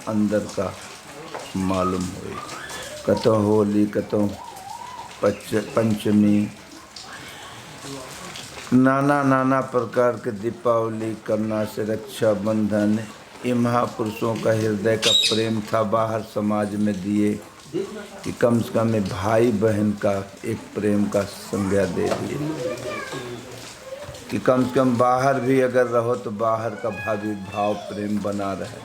अंदर का मालूम हुई। कतो होली, कतो पंचमी, नाना नाना प्रकार के दीपावली करना से रक्षाबंधन, ये महापुरुषों का हृदय का प्रेम था। बाहर समाज में दिए कि कम से कम भाई बहन का एक प्रेम का संज्ञा दे दिए कि कम से कम बाहर भी अगर रहो तो बाहर का भाव प्रेम बना रहे।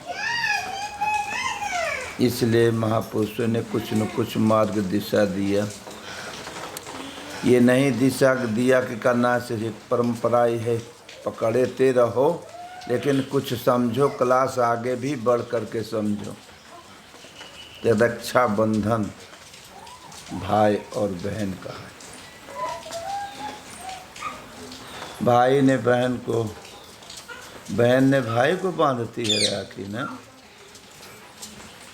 इसलिए महापुरुषों ने कुछ न कुछ मार्ग दिशा दिया। ये नहीं दिशा दिया कि करना से एक परंपरा ही है, पकड़ते रहो, लेकिन कुछ समझो, क्लास आगे भी बढ़ करके समझो। ये रक्षाबंधन भाई और बहन का है। भाई ने बहन को, बहन ने भाई को बांधती है राखी ना,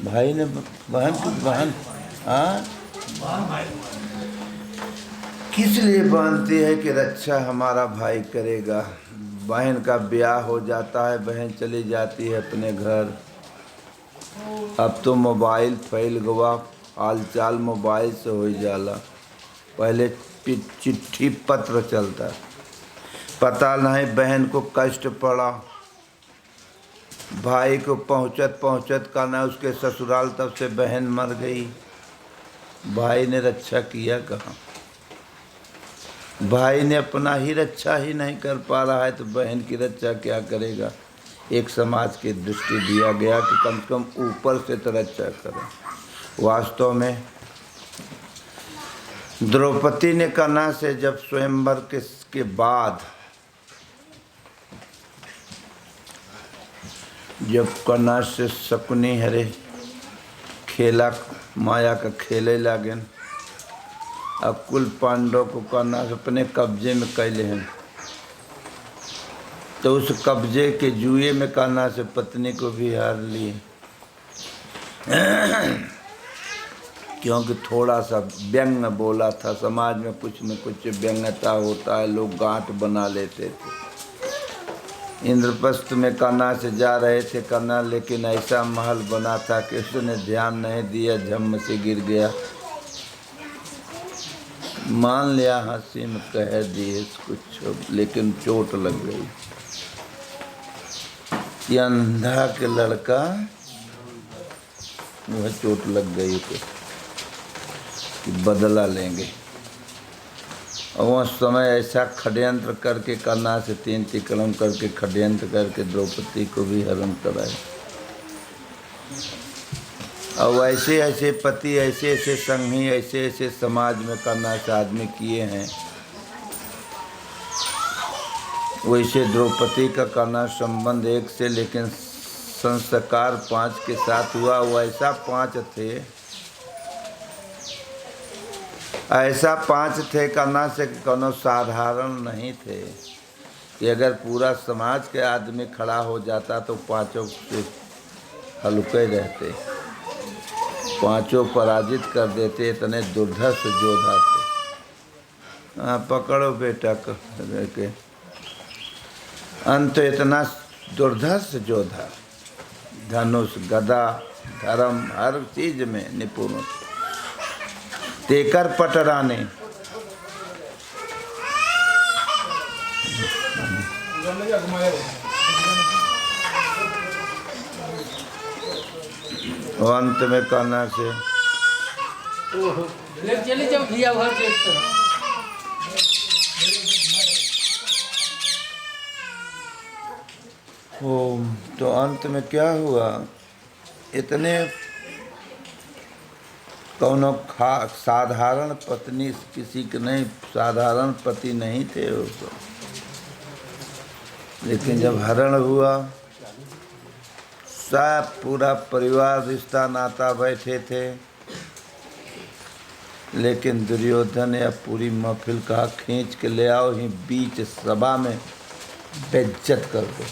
भाई ने बहन को, बहन किस लिए बांधती है कि रक्षा हमारा भाई करेगा। बहन का ब्याह हो जाता है, बहन चली जाती है अपने घर। अब तो मोबाइल फैल गवा, हालचाल मोबाइल से हो जाला। पहले चिट्ठी पत्र चलता, पता नहीं बहन को कष्ट पड़ा, भाई को पहुँचत पहुँचत करना उसके ससुराल, तब से बहन मर गई। भाई ने रक्षा किया कहाँ? भाई ने अपना ही रक्षा ही नहीं कर पा रहा है तो बहन की रक्षा क्या करेगा। एक समाज की दृष्टि दिया गया कि कम से कम ऊपर से तो रक्षा करें। वास्तव में द्रौपदी ने करना से जब स्वयंवर के बाद जब करना से शकुनी हरे खेला माया का खेले लागन, अब कुल पांडव को करना अपने कब्जे में कैले हैं, तो उस कब्जे के जुए में करना से पत्नी को भी हार लिए। क्योंकि थोड़ा सा व्यंग बोला था। समाज में कुछ न कुछ व्यंग्यता होता है, लोग गांठ बना लेते थे। इंद्रप्रस्थ में करना से जा रहे थे करना, लेकिन ऐसा महल बना था कि उसने ध्यान नहीं दिया, झम से गिर गया। मान लिया हंसी में कह दिए कुछ, लेकिन चोट लग गई। ये अंधा के लड़का वह चोट लग गई तो बदला लेंगे। और वह समय ऐसा षड्यंत्र करके करना से 3 तिक्रम करके षड्यंत्र करके द्रौपदी को भी हरण कराए। और ऐसे ऐसे पति, ऐसे ऐसे संगी, ऐसे ऐसे समाज में करना से आदमी किए हैं। वैसे द्रौपदी का करना संबंध एक से, लेकिन संस्कार 5 के साथ हुआ। वैसा 5 थे, ऐसा 5 थे करना से कोनो साधारण नहीं थे कि अगर पूरा समाज के आदमी खड़ा हो जाता तो 5 से हल्के रहते, 5 पराजित कर देते। इतने दुर्धर्ष योद्धा थे। हाँ, पकड़ो बेटा के अंत इतना दुर्धर्ष योद्धा, धनुष गदा धर्म हर चीज में निपुण थे। तेकर पटराने अंत में कहना से तो अंत में क्या हुआ, इतने कौनो साधारण पत्नी किसी के नहीं, साधारण पति नहीं थे उसको। लेकिन जब हरण हुआ, सब पूरा परिवार रिश्ता नाता बैठे थे, लेकिन दुर्योधन या पूरी महफिल का खींच के ले आओ, ही बीच सभा में बेइज्जत कर दो।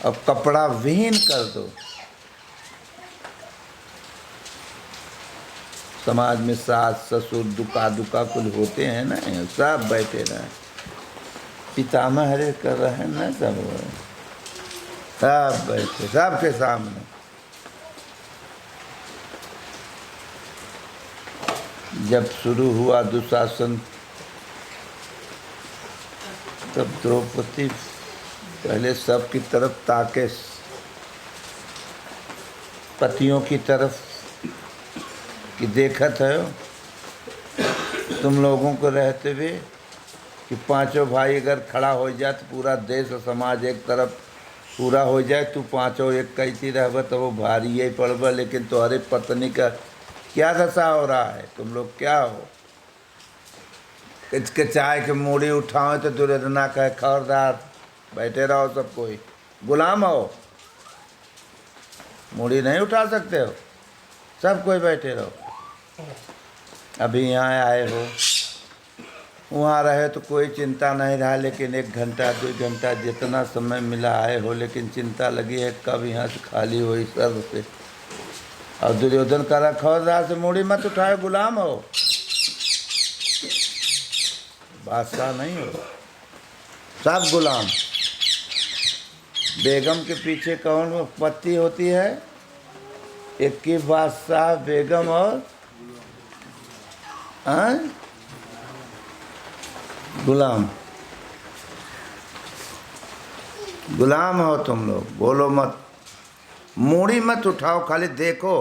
अब कपड़ा विहीन कर दो। समाज में सास ससुर दुका दुका कुछ होते हैं ना, सब बैठे रहे। पितामह हरे कर रहे हैं ना सब बैठे सबके सामने। जब शुरू हुआ दुशासन तब द्रौपदी पहले सबकी तरफ ताके, पतियों की तरफ कि देखत है तुम लोगों को रहते हुए कि पांचों भाई अगर खड़ा हो जाए तो पूरा देश और समाज एक तरफ पूरा हो जाए, तू पांचों एक कहती रहब तो वो भारी ही पड़ब, लेकिन तुम्हारे पत्नी का क्या दशा हो रहा है, तुम लोग क्या हो। किचके चाय के मूड़ी उठाओ तो दुर्योधना कहे खबरदार बैठे रहो, सब कोई गुलाम हो, मूड़ी नहीं उठा सकते हो, सब कोई बैठे रहो। अभी यहाँ आए हो, वहाँ रहे तो कोई चिंता नहीं रहा, लेकिन 1 घंटा 2 घंटा जितना समय मिला आए हो, लेकिन चिंता लगी है कब यहाँ से खाली हुई सर से। और दुर्योधन करा खबरदार से मूड़ी मत उठाए, गुलाम हो, बादशाह नहीं हो, सब गुलाम। बेगम के पीछे कौन पत्ती होती है? एक की बादशाह बेगम और गुलाम। गुलाम हो तुम लोग, बोलो मत, मूड़ी मत उठाओ, खाली देखो,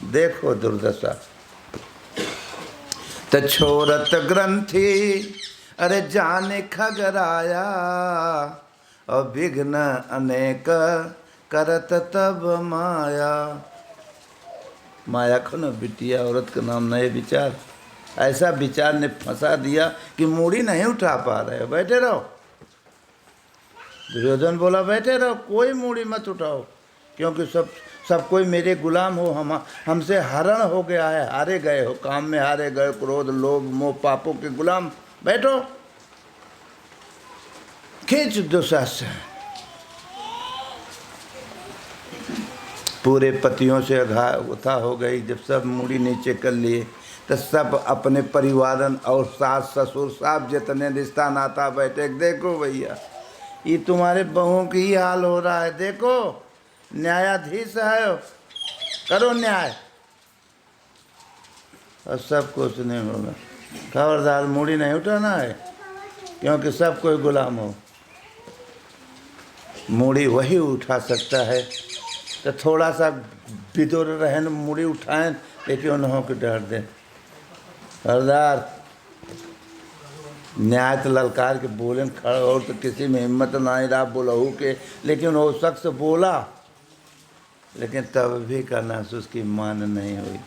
देखो दुर्दशा। त छोरत ग्रंथि अरे जाने खगराया, और विघ्न अनेक करत तब माया। माया को न बिटिया औरत का नाम नए विचार, ऐसा विचार ने फंसा दिया कि मूड़ी नहीं उठा पा रहे हो, बैठे रहो। दुर्योधन बोला बैठे रहो, कोई मूड़ी मत उठाओ, क्योंकि सब कोई मेरे गुलाम हो, हमसे हरण हो गया है, हारे गए हो, काम में हारे गए, क्रोध लोभ मोह पापों के गुलाम, बैठो। खींच दुशासन, पूरे पतियों से उठा हो गई। जब सब मूड़ी नीचे कर लिए तो सब अपने परिवारन और सास ससुर साहब जितने रिश्ता नाता बैठे, देखो भैया ये तुम्हारे बहुओं की ही हाल हो रहा है, देखो न्यायाधीश है, करो न्याय। और सब कुछ नहीं होगा, खबरदार मूड़ी नहीं उठाना है, क्योंकि सब कोई गुलाम हो। मूड़ी वही उठा सकता है, तो थोड़ा सा विदुर रहन मूड़ी उठाएं, लेकिन उन्हों के डर दें। खबरदार न्याय तो ललकार के बोले खड़ा, और तो किसी में हिम्मत नहीं रहा बोलहू के, लेकिन वो शख्स बोला, लेकिन तब भी करना उसकी मान नहीं हुई।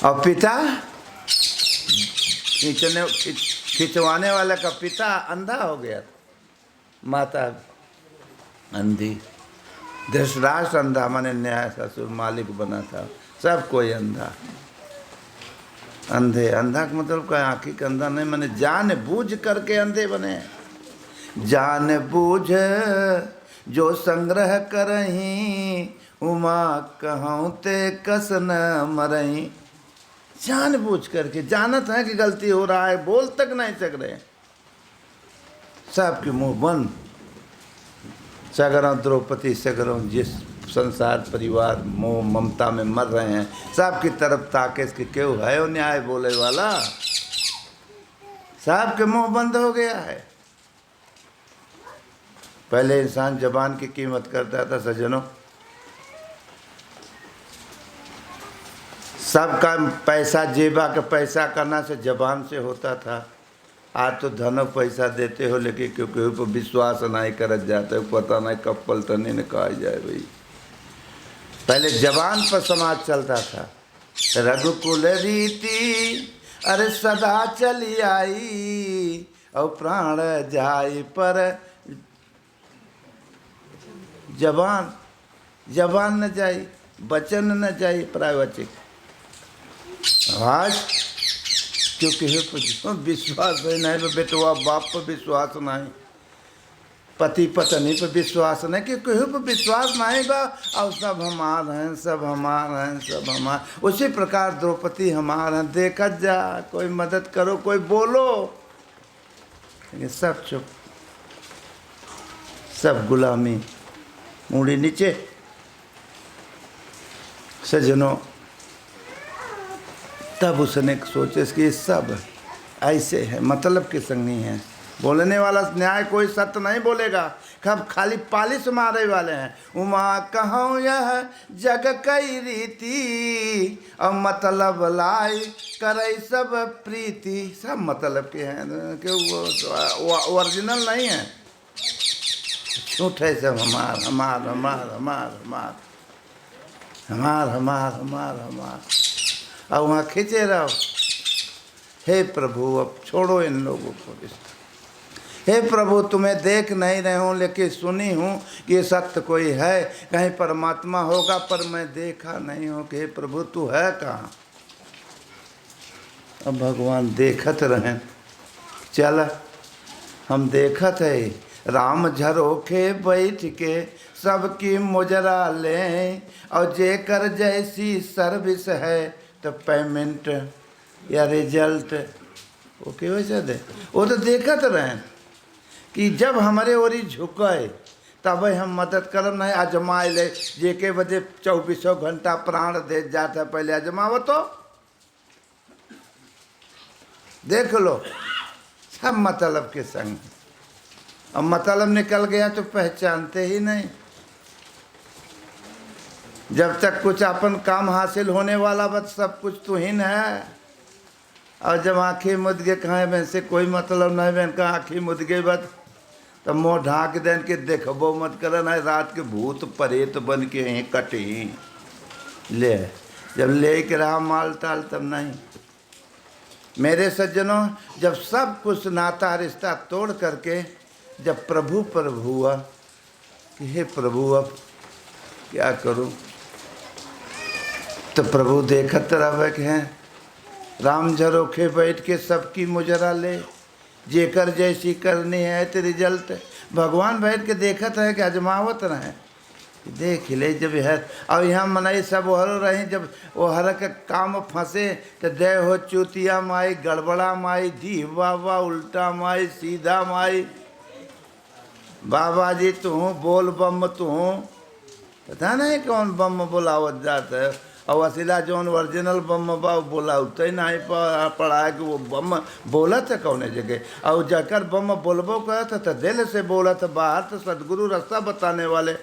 और पिता खिंचवाने वाला का पिता अंधा हो गया, माता अंधी, धृतराष्ट्र अंधा, माने न्याय ससुर मालिक बना था, सब कोई अंधा। अंधे, अंधा का मतलब क्या, आँखी का अंधा नहीं, माने जान बूझ करके अंधे बने। जान बूझ जो संग्रह करही, उमा कहूँ ते कस न मरही। जान बूझ करके, जानत है कि गलती हो रहा है, बोल तक नहीं सक रहे, सबके मुंह बंद। सगरों द्रौपदी, सगरों जिस संसार परिवार मोह ममता में मर रहे हैं, सबकी तरफ ताके कि क्यों है वो न्याय बोले वाला, सबके मुंह बंद हो गया है। पहले इंसान जबान की कीमत करता था सज्जनों, सबका पैसा जेबा का पैसा करना से जबान से होता था। आज तो धन पैसा देते हो, लेकिन क्योंकि ऊपर विश्वास नहीं कर जाते, पता नहीं कब पलटने न कहा जाए। भाई पहले जबान पर समाज चलता था। रघुकुल रीति अरे सदा चली आई, और प्राण जाई पर जबान, जबान न जाई, वचन न जाई, प्रायवचिक। आज क्योंकि विश्वास है नहीं, बेटवा बाप पर विश्वास नहीं, पति पत्नी पर विश्वास नहीं, कि केहू पर विश्वास नहीं बा, और सब हमार हैं, सब हमार हैं, सब हमार। उसी प्रकार द्रौपदी हमार हैं, देखा जा, कोई मदद करो, कोई बोलो, लेकिन सब चुप, सब गुलामी, मुड़ी नीचे। सज्जनों, तब उसने सोचे कि सब ऐसे है, मतलब के संग नहीं है। बोलने वाला न्याय कोई सत्य नहीं बोलेगा, कब खाली पालिश मारे वाले हैं। उमा कहूँ यह जग कई रीति, और मतलब लाई करे सब प्रीति। सब मतलब के हैं, कि वो ओरिजिनल नहीं है, झूठ है सब। हमार हमार हमार हमार हमार हमार हमार हमार हमार, और वहाँ खींचे रहो। हे प्रभु, अब छोड़ो इन लोगों को। हे प्रभु, तुम्हें देख नहीं रहे हूँ, लेकिन सुनी हूँ कि ये सत्य कोई है, कहीं परमात्मा होगा, पर मैं देखा नहीं हूँ कि हे प्रभु तू है कहाँ। अब भगवान देखत रहें, चल हम देखत है। राम झरोखे बैठ के सबकी मुजरा लें, और जेकर जैसी सर्विस है तो पेमेंट या रिजल्ट ओके वैसे दे। वो तो देखत रहें कि जब हमारे ओरी झुके तब हम मदद करम, नहीं आजमाए ले। जे के बजे 24 घंटा प्राण दे जाता है, पहले आजमाओ तो देख लो। सब मतलब के संग, अब मतलब निकल गया तो पहचानते ही नहीं। जब तक कुछ अपन काम हासिल होने वाला बस सब कुछ तो ही है, और जब आँखें मुद गए कहाँ में से कोई मतलब नहीं, बहन का आँखें मुद गई बस, तब मुँह ढाँक देन के देखबो मत कर, नहीं रात के भूत परेत बन के यहीं कटे ले। जब ले के रहा माल ताल तब नहीं। मेरे सज्जनों, जब सब कुछ नाता रिश्ता तोड़ करके जब प्रभु पर हुआ कि हे प्रभु अब क्या करूं, तो प्रभु देखत रहे कि हैं राम झरोखे बैठ के सबकी मुजरा ले, जेकर जैसी करनी है तो रिजल्ट। भगवान बैठ के देखत है कि अजमावत रहे, देख ले जब है। और यहाँ मनाई सब हर रहे, जब वो हर के काम फंसे तो दे हो चूतिया माई, गड़बड़ा माई, धी बाबा, उल्टा माई, सीधा माई, बाबा जी तू बोल बम तू, पता नहीं कौन बम बोलावत जाता है। और वसीला जौन ओरिजिनल बम बा बोला उतने नहीं पड़ा है कि वो बम बोला था कौन जगह। और जकर बम बोलबो कहता तो दिल से बोला था बाहर। तो सदगुरु रास्ता बताने वाले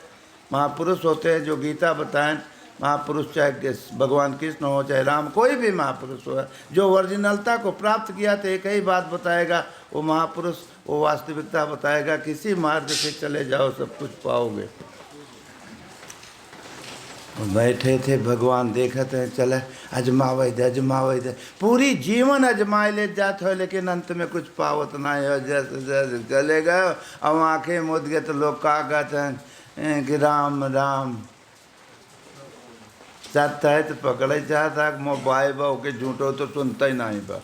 महापुरुष होते हैं, जो गीता बताएं। महापुरुष चाहे भगवान कृष्ण हो चाहे राम, कोई भी महापुरुष हो, जो ओरिजिनलता को प्राप्त किया तो एक ही बात बताएगा वो महापुरुष, वो वास्तविकता बताएगा। किसी मार्ग से चले जाओ सब कुछ पाओगे। बैठे थे भगवान देखते हैं, चले अजमावे दे, पूरी जीवन अजमाए ले जाते हो, लेकिन अंत में कुछ पावत नहीं हो। जैसे जैसे चले गए अब आँखें मुद गए तो लोग कहा कहते हैं कि राम राम सत्य है तो पकड़े चाहता, मोबाइल बा के झूठो तो सुनता ही नहीं बा।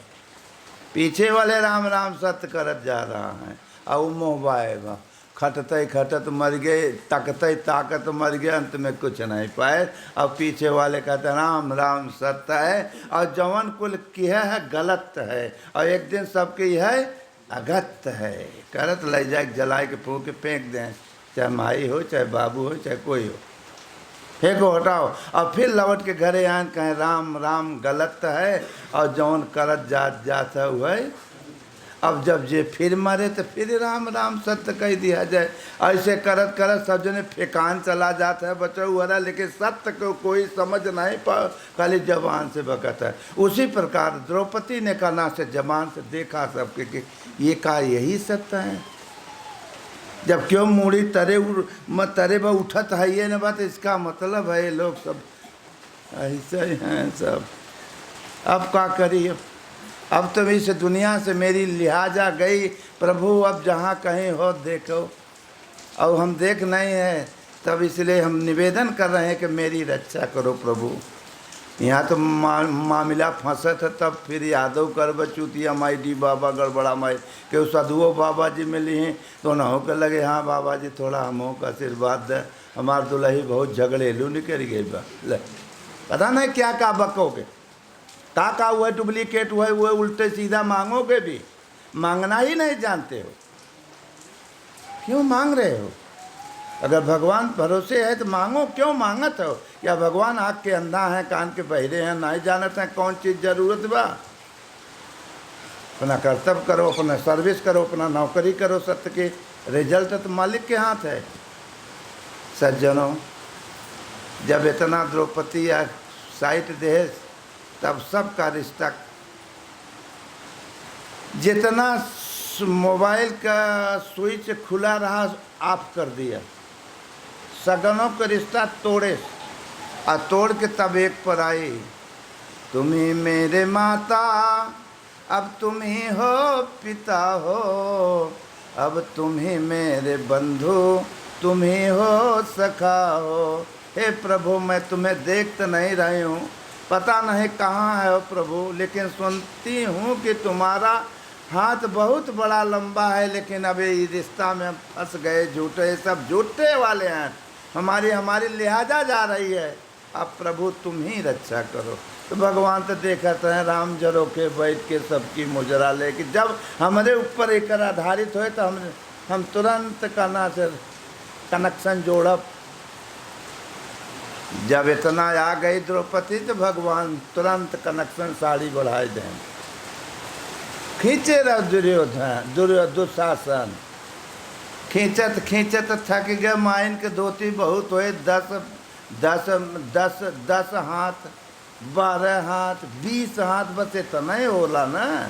पीछे वाले राम राम सत्य करत जा रहा है, और मोबाइल बा खटते खटत मर गए, तकते ताकत मर गए, अंत में कुछ नहीं पाए। और पीछे वाले कहते राम राम सत्य है, और जवन कुल किया है गलत है, और एक दिन सबके यह अगत है। करत ले जाए जलाए के फूक के फेंक दें, चाहे माई हो चाहे बाबू हो चाहे कोई हो, फेंको हटाओ। और फिर लौट के घरे आए कहें राम राम गलत है, और जौन करत जात है वह। अब जब जे फिर मरे तो फिर राम राम सत्य कह दिया जाए। ऐसे करत करत सब जने फेकान चला जाता है बचा हुआ, लेकिन सत्य को कोई समझ नहीं पा, खाली जबान से बकत है। उसी प्रकार द्रौपदी ने काना से जबान से देखा सबके कि ये का यही सत्य है। जब क्यों मूड़ी तरे ब उठत है ये न बात, इसका मतलब है ये लोग सब ऐसे ही हैं सब। अब क्या करिए, अब तो इस दुनिया से मेरी लिहाजा गई प्रभु, अब जहाँ कहीं हो देखो। और हम देख नहीं है, तब इसलिए हम निवेदन कर रहे हैं कि मेरी रक्षा करो प्रभु। यहाँ तो मामला फंसत है, तब फिर यादव कर बचूतिया माई डी बाबा गड़बड़ा माई के सदुओ बाबा जी मिली हैं तो न के लगे हाँ बाबा जी थोड़ा हमों का आशीर्वाद दे, हमार दुल्ही बहुत झगड़ेलू निकल गई बा। ले पता नहीं क्या क्या बकोगे, का हुआ डुप्लीकेट हुआ वो उल्टे सीधा मांगोगे भी, मांगना ही नहीं जानते हो, क्यों मांग रहे हो? अगर भगवान भरोसे है तो मांगो, क्यों मांगत हो? या भगवान आँख के अंधा है, कान के बहरे हैं, नहीं जानते हैं कौन चीज़ जरूरत बा? अपना कर्तव्य करो, अपना सर्विस करो, अपना नौकरी करो, सत्य के रिजल्ट तो मालिक के हाथ है। सज्जनों, जब इतना द्रौपदी या साइट दे तब सबका रिश्ता, जितना मोबाइल का स्विच खुला रहा ऑफ कर दिया, सगनों का रिश्ता तोड़े, और तोड़ के तब एक पर आई, तुम ही मेरे माता अब तुम ही हो पिता हो, अब तुम ही मेरे बंधु तुम ही हो सखा हो। हे प्रभु, मैं तुम्हें देख तो नहीं रही हूँ, पता नहीं कहाँ है प्रभु, लेकिन सुनती हूँ कि तुम्हारा हाथ बहुत बड़ा लंबा है, लेकिन अब ये रिश्ता में फंस गए, झूठे, सब झूठे वाले हैं, हमारी लिहाजा जा रही है, अब प्रभु तुम ही रक्षा करो। तो भगवान तो देखते हैं राम जरो के बैठ के सबकी मुजरा ले, कि जब हमारे ऊपर एक आधारित हो तो हम तुरंत कना से कनेक्शन जोड़ब। जब इतना आ गई द्रौपदी तो भगवान तुरंत कनेक्शन साड़ी बढ़ाए दें, खींचे रह दुशासन, खींचत खींचत थक गए, माइन के धोती बहुत हुए, 10 हाथ, 12 हाथ, 20 हाथ, बस इतना ही होला ना।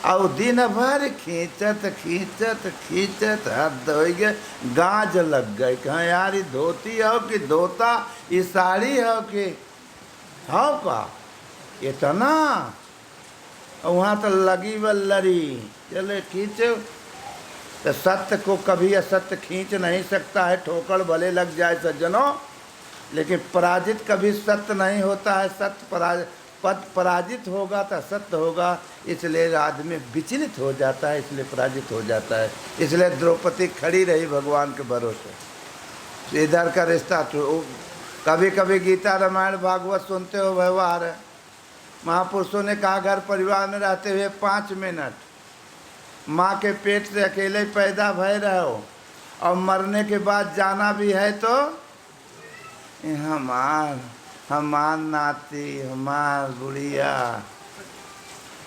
और दिन भर खींचत खींचत खींचत हद हो गए, गाज लग गई, कहाँ यार ये धोती हो कि धोता, ये साड़ी हो कि हो का इतना, वहाँ तो लगी व लड़ी, चले खींचो। तो सत्य को कभी असत्य खींच नहीं सकता है, ठोकर भले लग जाए सज्जनों, लेकिन पराजित कभी सत्य नहीं होता है। सत्य पराजित होगा तो सत्य होगा, इसलिए आदमी विचलित हो जाता है, इसलिए पराजित हो जाता है। इसलिए द्रौपदी खड़ी रही भगवान के भरोसे। इधर का रिश्ता तो कभी कभी गीता रामायण भागवत सुनते हो, व्यवहार है, महापुरुषों ने कहा घर परिवार में रहते हुए 5 मिनट माँ के पेट से अकेले पैदा भय रहो, और मरने के बाद जाना भी है तो हमार नाती, हमार बुढ़िया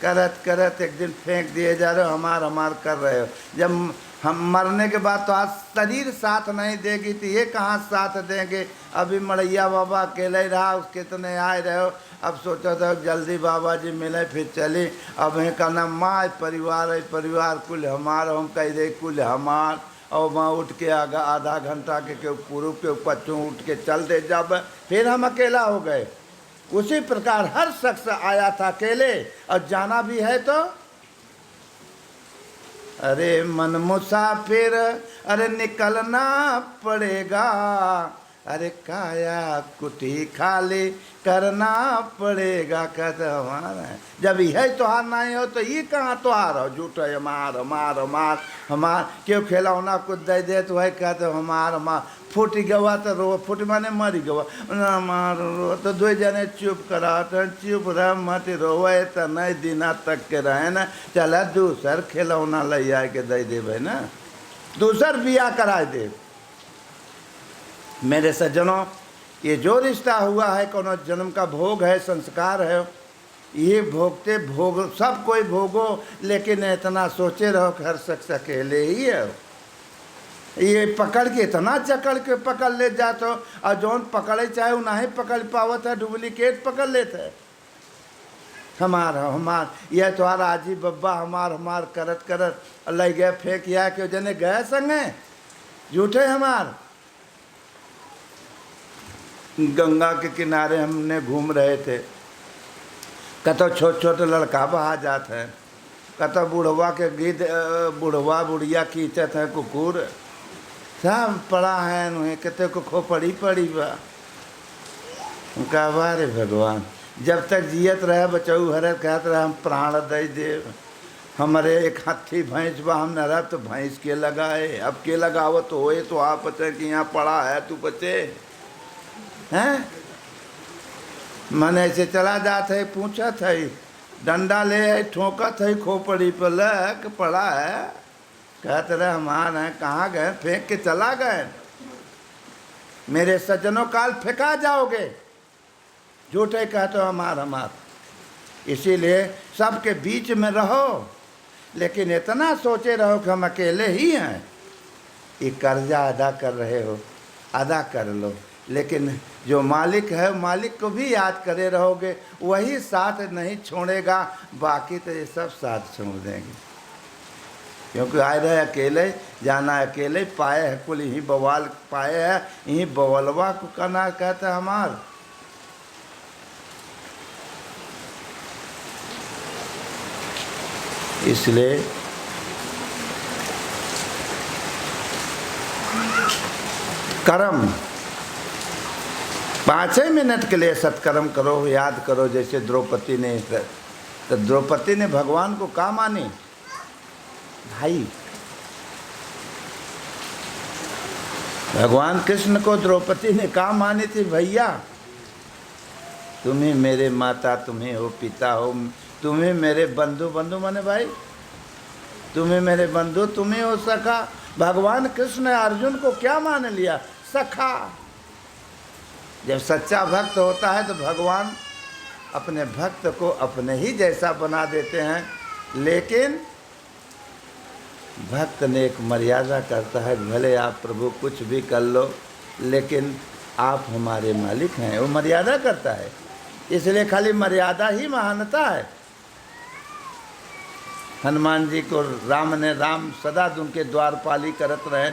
करत करत एक दिन फेंक दिए जा रहे हो, हमार कर रहे हो। जब हम मरने के बाद तो आज शरीर साथ नहीं देगी तो ये कहाँ साथ देंगे। अभी मड़ैया बाबा अकेले रहा, उसके इतने आए रहे हो, अब सोचो तो जल्दी बाबा जी मिले फिर चली। अब है कहना माँ परिवार कुल हमार, हम कह दे कुल हमार, और माँ उठ के आधा घंटा के पूर्व के पश्चिम उठ के चल दे, जब फिर हम अकेला हो गए। उसी प्रकार हर शख्स आया था अकेले, और जाना भी है तो अरे मन मुसाफिर, अरे निकलना पड़ेगा, अरे काया कुटी खाली करना पड़ेगा। कहते हमारा जब यह त्योहार नहीं हो तो ये कहाँ त्योहार हो, झूठ है हमार क्यों खिलौना कुछ दे दे तो वही कहते हमार फूट गवा तो रो, फूट माने मरी गवा ना मार रो, तो 2 जने चुप करा, तो चुप रह मत रोवे, तो नहीं दिना तक के रहे ना, चला दूसर खिलौना ले आए के दे देवे ना, दूसर बिया करा दे। मेरे सज्जनों, ये जो रिश्ता हुआ है कोनो जन्म का भोग है, संस्कार है, ये भोगते भोग सब कोई भोगो, लेकिन इतना सोचे रहो कि हर शख्स अकेले ही है। ये पकड़ के इतना जकड़ के पकड़ ले जाते हो, और जौन पकड़े चाहे वो नहीं पकड़ पावत है, डुप्लीकेट पकड़ लेते है। हमार यह तुम्हारा आजी बब्बा हमार करत करत अल्लाह गए फेंक या कि जने गए संगे झूठे हमार। गंगा के किनारे हमने घूम रहे थे, कतो छोटे लड़का बहा जाते हैं, कतो बुढ़वा के गिद्ध बुढ़वा बुढ़िया खींचत है, कुकुर सब पड़ा है, नुहे कते को खो पड़ी बा। कहा रे भगवान, जब तक जियत रहे बचऊ हरे कहत रहे हम प्राण दे देव, हमारे एक हाथी भैंस बा, हम न रह तो भैंस के लगाए, अब के लगावत होए तो आप बचे कि यहाँ पड़ा है तू बचे हैं। मन ऐसे चला जात है, पूछत है, डंडा ले है, ठोकत है खोपड़ी पर लग पड़ा है, कहते रहे हमार हैं कहाँ गए, फेंक के चला गए। मेरे सज्जनों काल फेंका जाओगे, झूठे कहते हो हमार। इसीलिए सबके बीच में रहो, लेकिन इतना सोचे रहो कि हम अकेले ही हैं। ये कर्जा अदा कर रहे हो, अदा कर लो, लेकिन जो मालिक है मालिक को भी याद करे रहोगे, वही साथ नहीं छोड़ेगा, बाकी तो ये सब साथ छोड़ देंगे। क्योंकि आए रहे अकेले, जाना अकेले, पाए है कुल यही बवाल पाए है, यही बवलवा को करना कहते हमार। इसलिए कर्म 5 मिनट के लिए सत्कर्म करो, याद करो। जैसे द्रौपदी ने, तो द्रौपदी ने भगवान को क्या मानी भाई, भगवान कृष्ण को द्रौपदी ने क्या मानी थी, भैया तुम्हें मेरे माता, तुम्हें हो पिता हो, तुम्हें मेरे बंधु, बंधु माने भाई, तुम्हें मेरे बंधु, तुम्हें हो सखा। भगवान कृष्ण ने अर्जुन को क्या मान लिया, सखा। जब सच्चा भक्त होता है तो भगवान अपने भक्त को अपने ही जैसा बना देते हैं, लेकिन भक्त ने एक मर्यादा करता है, भले आप प्रभु कुछ भी कर लो, लेकिन आप हमारे मालिक हैं, वो मर्यादा करता है। इसलिए खाली मर्यादा ही महानता है। हनुमान जी को राम ने, राम सदा उनके द्वारपाली करत रहे,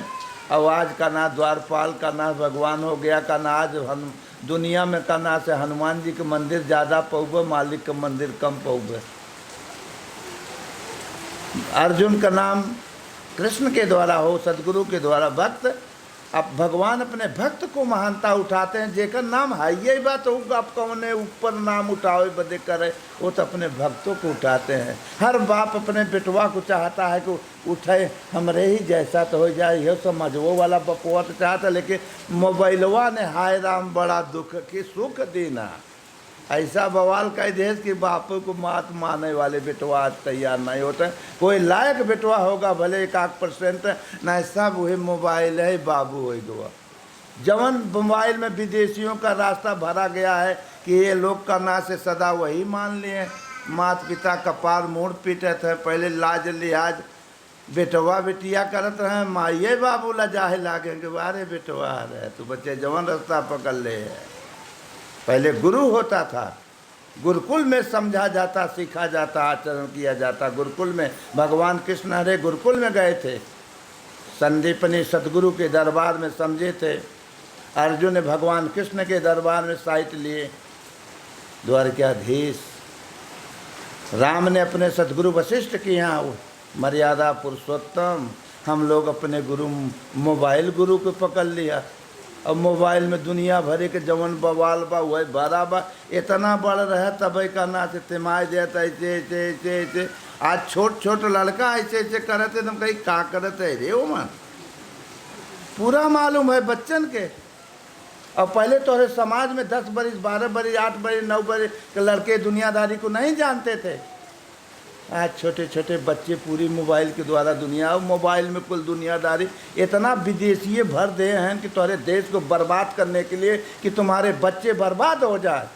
अब आज का ना द्वारपाल का ना भगवान हो गया, का ना आज दुनिया में का ना से हनुमान जी के मंदिर ज़्यादा पौबे, मालिक का मंदिर कम पौबे। अर्जुन का नाम कृष्ण के द्वारा हो, सदगुरु के द्वारा भक्त, अब भगवान अपने भक्त को महानता उठाते हैं। जेकर नाम है ये बात हो, आप कौन ऊपर नाम उठाओ बदे करे, वो तो अपने भक्तों को उठाते हैं। हर बाप अपने बेटवा को चाहता है कि उठे हमरे ही जैसा तो हो जाए, यह समझवो वाला बपुआ तो चाहता, लेकिन मोबाइलवा ने हाय राम बड़ा दुख की सुख देना, ऐसा बवाल कह देश कि बापू को मात माने वाले बेटवा आज तैयार नहीं होते। कोई लायक बेटवा होगा भले 1% ना, सब वही मोबाइल है बाबू हो गया। जवन मोबाइल में विदेशियों का रास्ता भरा गया है कि ये लोग का ना से सदा वही मान लिए। माता पिता कपार मोड़ पीटे थे, पहले लाज लिहाज बेटवा बेटिया करत रहे, माइए बाबू लजाहे लागे कि अरे बेटवा रहे तो बच्चे जवन रास्ता पकड़ ले है। पहले गुरु होता था, गुरुकुल में समझा जाता, सीखा जाता, आचरण किया जाता। गुरुकुल में भगवान कृष्ण हरे गुरुकुल में गए थे, संदीपनी सतगुरु के दरबार में समझे थे। अर्जुन ने भगवान कृष्ण के दरबार में साहित्य लिए। द्वारकाधीश राम ने अपने सतगुरु वशिष्ठ के यहाँ, मर्यादा पुरुषोत्तम। हम लोग अपने गुरु मोबाइल गुरु को पकड़ लिया। अब मोबाइल में दुनिया भरे के जवन बवाल बा वही भरा बा, इतना बड़ रहे तब का ना से तिमाय देता ऐसे ऐसे ऐसे ऐसे। आज छोट छोट लड़का ऐसे ऐसे करते, तुम कहीं का करते रे वो मन पूरा मालूम है बच्चन के। और पहले तो समाज में 10 बरिस 12 बरिस 8 बरिस 9 बरिस के लड़के दुनियादारी को नहीं जानते थे। आज छोटे छोटे बच्चे पूरी मोबाइल के द्वारा दुनिया, मोबाइल में कुल दुनियादारी। इतना विदेशीय भर दे हैं कि तुम्हारे देश को बर्बाद करने के लिए कि तुम्हारे बच्चे बर्बाद हो जाए।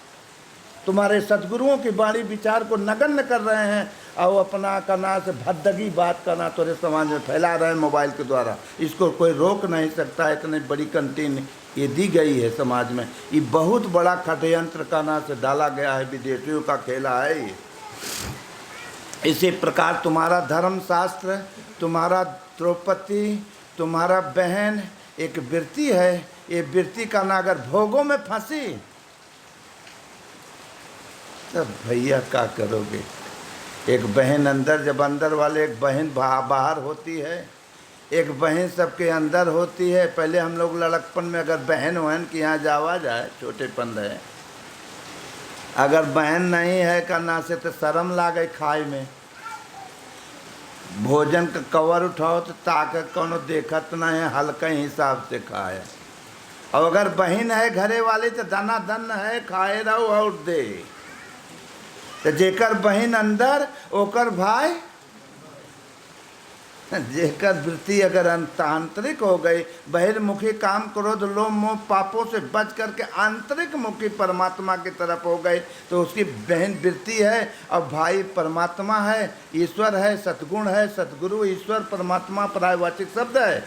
तुम्हारे सद्गुरुओं की वाणी विचार को नगण्य कर रहे हैं और अपना करना से भद्दगी बात करना तुम्हारे समाज में फैला रहे हैं मोबाइल के द्वारा। इसको कोई रोक नहीं सकता। इतनी बड़ी कंटेन ये दी गई है समाज में। ये बहुत बड़ा षड्यंत्र करना से डाला गया है, विदेशियों का खेला है ये। इसी प्रकार तुम्हारा धर्मशास्त्र, तुम्हारा द्रौपदी, तुम्हारा बहन एक वृत्ति है। ये वृत्ति का ना अगर भोगों में फंसी तब भैया क्या करोगे। एक बहन अंदर, जब अंदर वाले एक बहन बाहर होती है, एक बहन सबके अंदर होती है। पहले हम लोग लड़कपन में अगर बहन वहन के यहाँ जावा जाए, छोटेपन रहे अगर बहन नहीं है करना से तो शर्म लागे खाए में। भोजन का कवर उठाओ तो ताकत कोनो देखत नहीं है, हल्के हिसाब से खाए। और अगर बहन है घरे वाली तो दाना दन है, खाए रहो और दे। तो जेकर बहन अंदर ओकर भाई, जेकर वृत्ति अगर आंतरिक हो गई, बहिर्मुखी काम क्रोध लोभ मोह पापों से बच करके आंतरिक मुखी परमात्मा की तरफ हो गई, तो उसकी बहन वृत्ति है और भाई परमात्मा है, ईश्वर है, सतगुण है, सतगुरु ईश्वर परमात्मा पर्यायवाचिक शब्द है।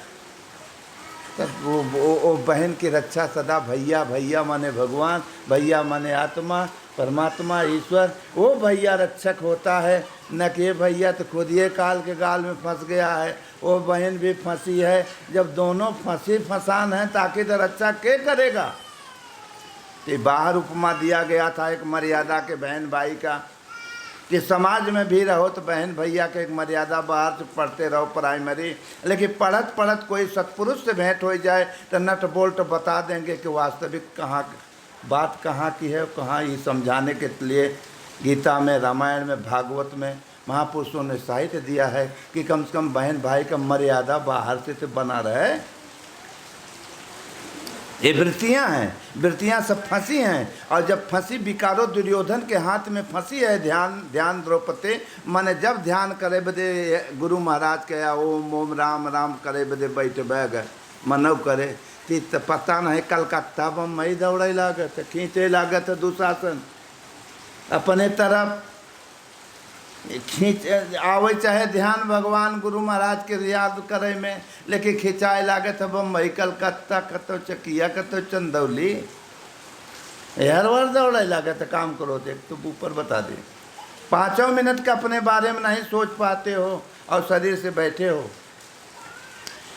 तब वो बहन की रक्षा सदा भैया, भैया माने भगवान, भैया माने आत्मा, परमात्मा ईश्वर, वो भैया रक्षक होता है। न कि ये भैया तो खुद ये काल के गाल में फंस गया है, वो बहन भी फंसी है। जब दोनों फंसी फंसान हैं ताकि तो रक्षा के करेगा। तो बाहर उपमा दिया गया था एक मर्यादा के बहन भाई का, कि समाज में भी रहो तो बहन भैया के एक मर्यादा, बाहर से पढ़ते रहो प्राइमरी, लेकिन पढ़त पढ़त कोई सत्पुरुष से भेंट हो जाए तो नट बोल्ट बता देंगे कि वास्तविक कहाँ बात कहाँ की है, कहाँ ये समझाने के लिए गीता में, रामायण में, भागवत में महापुरुषों ने साहित्य दिया है कि कम से कम बहन भाई का मर्यादा बाहर से तो बना रहे। ये वृत्तियाँ हैं, वृत्तियाँ सब फंसी हैं। और जब फंसी विकारो दुर्योधन के हाथ में फंसी है ध्यान द्रौपदी, माने जब ध्यान करे बदे गुरु महाराज कहा ओम ओम राम राम करे बदे बैठ बैग मनव करे, तो पता नहीं कलकत्ता बम्बई दौड़े लागत, खींचे लागत दुशासन अपने तरफ खींच आवे, चाहे ध्यान भगवान गुरु महाराज के याद करे में, लेकिन खिंचाए लागत बम्बई कलकत्ता कतो चकिया कतो चंदौली, हर बार दौड़े लागत। काम करो देख तो ऊपर बता दे, 5 मिनट का अपने बारे में नहीं सोच पाते हो और शरीर से बैठे हो।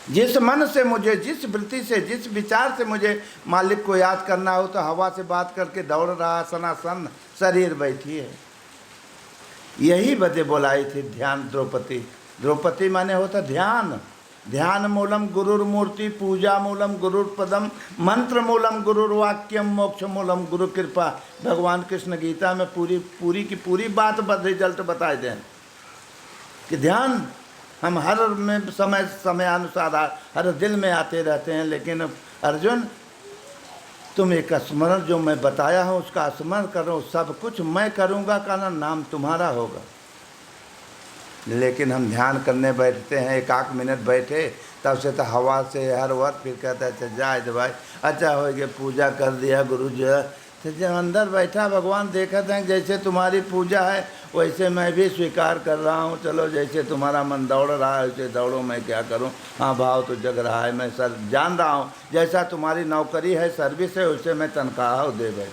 जिस मन से मुझे, जिस वृत्ति से, जिस विचार से मुझे मालिक को याद करना हो तो हवा से बात करके दौड़ रहा सनासन शरीर बैठी है। यही बदे बोलाई थी ध्यान द्रौपदी। द्रौपदी माने होता ध्यान, ध्यान मूलम गुरुर मूर्ति, पूजा मूलम गुरुर पदम, मंत्र मूलम गुरुर वाक्यम, मोक्ष मूलम गुरु कृपा। भगवान कृष्ण गीता में पूरी की पूरी बात रिजल्ट बताए दें कि ध्यान हम हर में समयानुसार हर दिल में आते रहते हैं, लेकिन अर्जुन तुम एक स्मरण जो मैं बताया हूँ उसका स्मरण करो, सब कुछ मैं करूँगा का नाम तुम्हारा होगा। लेकिन हम ध्यान करने बैठते हैं, 1 मिनट बैठे तब से तो हवा से हर वक्त फिर कहता है अच्छा जाए तो भाई अच्छा हो गया, पूजा कर दिया गुरु जी। तो जब अंदर बैठा भगवान देखते हैं जैसे तुम्हारी पूजा है वैसे मैं भी स्वीकार कर रहा हूँ, चलो जैसे तुम्हारा मन दौड़ रहा है वैसे दौड़ो, मैं क्या करूँ, हाँ भाव तो जग रहा है, मैं सर जान रहा हूँ जैसा तुम्हारी नौकरी है सर्विस है वैसे मैं तनख्वाह दे भाई।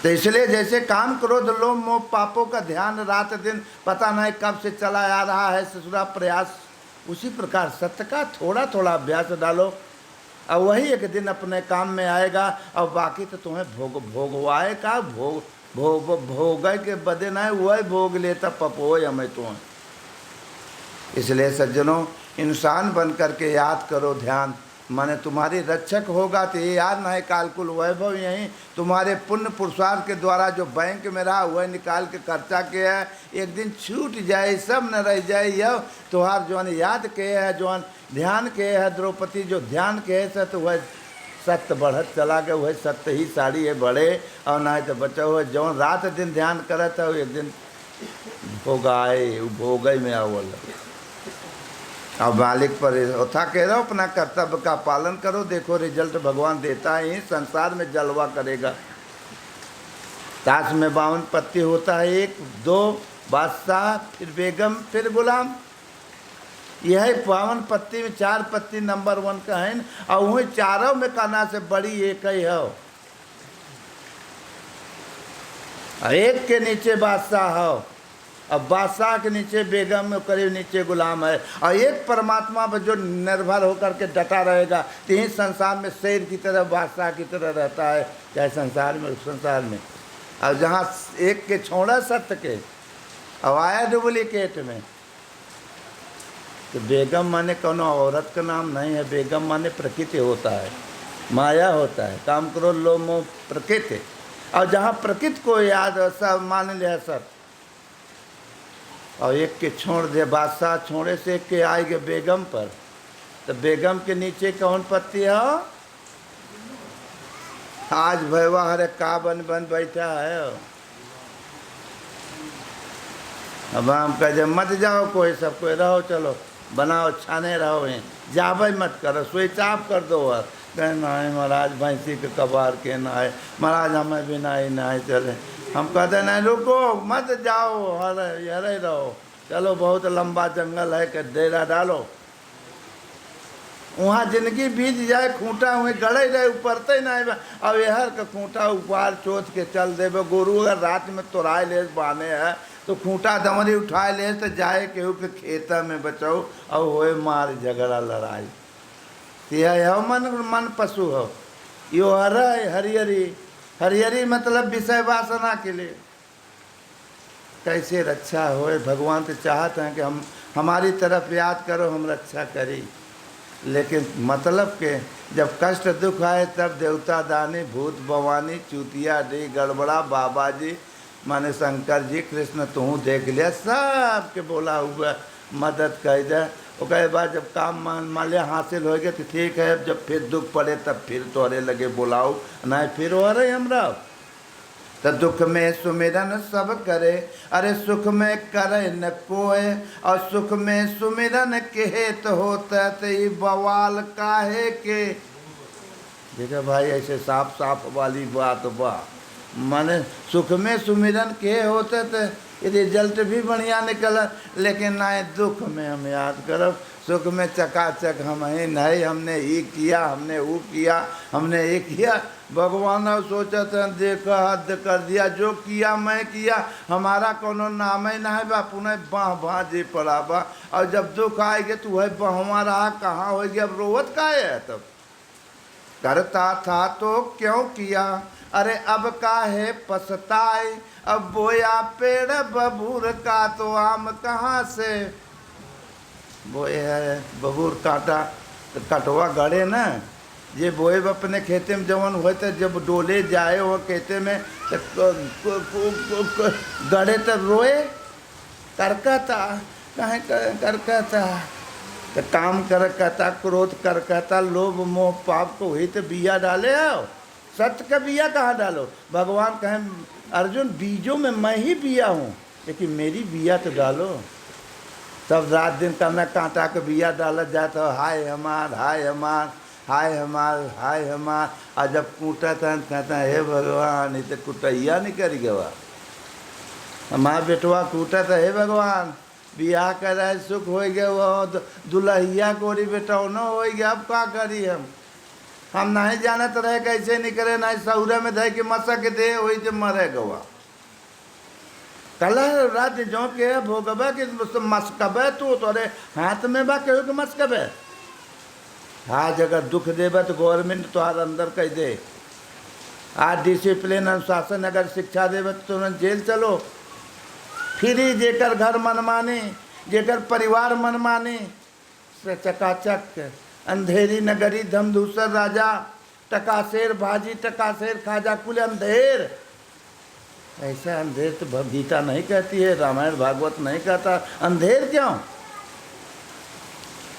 तो इसलिए जैसे काम क्रोध लोभ मोह पापों का ध्यान रात दिन पता नहीं कब से चला आ रहा है ससुरा प्रयास, उसी प्रकार सत्य का थोड़ा थोड़ा अभ्यास डालो और वही एक दिन अपने काम में आएगा। और बाकी तो तुम्हें भोगवाए का भोग के बदे ना वही भोग लेता पपोय हमें तुम्हें। इसलिए सज्जनों इंसान बन करके याद करो ध्यान, माने तुम्हारी रक्षक होगा। तो ये याद नहीं कालकुल वैभव यहीं तुम्हारे पुण्य पुरुषार्थ के द्वारा जो बैंक में रहा वह निकाल के खर्चा किया है, एक दिन छूट जाए सब न रह जाए। यह तुम्हार जौन याद के है जौन ध्यान के है द्रौपदी जो ध्यान के है तो वह सत्य बढ़त चला गया, वह सत्य ही साड़ी है बढ़े और ना तो बचा हुआ जौन रात दिन ध्यान करत है एक दिन भोगाए में आवल। अब मालिक पर उठा कह रहा हो अपना कर्तव्य का पालन करो, देखो रिजल्ट भगवान देता है, संसार में जलवा करेगा। ताश में 52 पत्ती होता है, 1 2 बादशाह फिर बेगम फिर गुलाम। यह 52 पत्ती में 4 पत्ती नंबर 1 का है और वही चारों में कहना से बड़ी एक ही है। एक के नीचे बादशाह हो, अब बादशाह के नीचे बेगम में करीब नीचे गुलाम है और एक परमात्मा पर जो निर्भर होकर के डटा रहेगा तीन संसार में शेर की तरह बादशाह की तरह रहता है, चाहे संसार में। और जहाँ एक के छोड़ा सत्य के अब आया डुप्लीकेट में, तो बेगम माने कोनो औरत का नाम नहीं है, बेगम माने प्रकृति होता है, माया होता है, काम करो लो मोह प्रकृति। और जहाँ प्रकृति को याद सब मान लिया सब, और एक के छोड़ दे बादशाह छोड़े से एक के आएगे बेगम पर, तो बेगम के नीचे कौन पत्ती है? आज भैया हरे का बन बन बैठा है। अब हम कहे मत जाओ, कोई सब कोई रहो, चलो बनाओ छाने रहो, जावे मत करो, स्विच ऑफ कर दो। कहना है महाराज भैंसी के कबार के ना है महाराज, हमें भी ना है चले। हम कहते नहीं रुको मत जाओ, हरे रहो, चलो बहुत लंबा जंगल है कि डेरा डालो, वहाँ जिंदगी बीत जाए, खूंटा हुए गड़े रहे उपरते नहीं। अब यहर का खूंटा उपार चोथ के चल देवे। गुरु अगर रात में तोराए ले बाने है तो खूंटा दमरी उठाए ले तो जाए केहू के खेता में बचाओ और होए मार झगड़ा लड़ाई। यह मन पशु हो, यो हरियरी हरियरी मतलब विषय वासना के लिए कैसे रक्षा होए। भगवान तो चाहते हैं कि हम हमारी तरफ याद करो, हम रक्षा करी, लेकिन मतलब के जब कष्ट दुख आए तब देवता दानी भूत भवानी चूतिया डी गड़बड़ा बाबा जी माने शंकर जी कृष्ण तू देख लिया, सब के बोला हुआ मदद कर दे। वो कहे बाद जब काम मान लिया हासिल हो गया तो ठीक है, जब फिर दुख पड़े तब फिर तोरे लगे बुलाओ, नहीं फिर हो रहे हमरा। तो दुख में सुमिरन सब करे, अरे सुख में करे न कोय, और सुख में सुमिरन के हेत होता तो ये बवाल काहे के। देखा भाई ऐसे साफ साफ वाली बात बा, माने सुख में सुमिरन के होते तो रिजल्ट भी बढ़िया निकल, लेकिन ना दुख में हम याद करब, सुख में चकाचक हम ही नहीं, हमने ये किया हमने वो किया हमने ये किया। भगवान सोचते हैं देखा हद कर दिया, जो किया मैं किया, हमारा कोनो नाम ही नहीं बा, पुनः बाह भाजे पड़ा बा। और जब दुख आएगे तो वह बहवा रहा कहाँ होगी, अब रोवत का है। तब करता था तो क्यों किया, अरे अब काहे पछताए, अब बोया पेड़ बबूर का तो आम कहाँ से। बोए है बबूर काटा तो कटवा गड़े न, ये बोए अपने खेते में जवन हो तो जब डोले जाए वो खेते में तो गड़े तो रोए करकता, कहें करकता तो काम करकता, क्रोध करकता, लोभ मोह पाप को हुई तो बिया डाले आओ, सत्य का बिया कहाँ डालो। भगवान कहें अर्जुन बीजों में मैं ही बिया हूँ, लेकिन मेरी बिया तो डालो। तब रात दिन का मैं कांटा के बिया डाला जाता, हाय हमार हाय हमार हाय हमार हाय हमार। और जब कूटा था कहता हे भगवान, इतने कुटैया नहीं करी गवा, हमारा बेटवा कूटा था हे भगवान, बियाह कर रहे सुख हो गया, वो दुल्हिया गोरी बेटा न हो गया, अब क्या करी हम नहीं जानत रहे कैसे नहीं करे, नहीं सौरे में धे के मसक दे वही जो मरे गवा। कल रात जो के भोगबे कि मस्कबे तू तोरे हाथ में बा केहू के मस्कबे। आज अगर दुख देबे तो गवर्नमेंट तोहार अंदर कह दे, आज डिसिप्लिन अनुशासन अगर शिक्षा देबे तो तुरंत जेल चलो। फिर जेकर घर मनमानी, जेकर परिवार मनमानी, से चकाचक अंधेरी नगरी धमधूसर राजा, टकाशेर भाजी टकाशेर खाजा कुल अंधेर। ऐसा अंधेर तो गीता नहीं कहती है, रामायण भागवत नहीं कहता, अंधेर क्यों।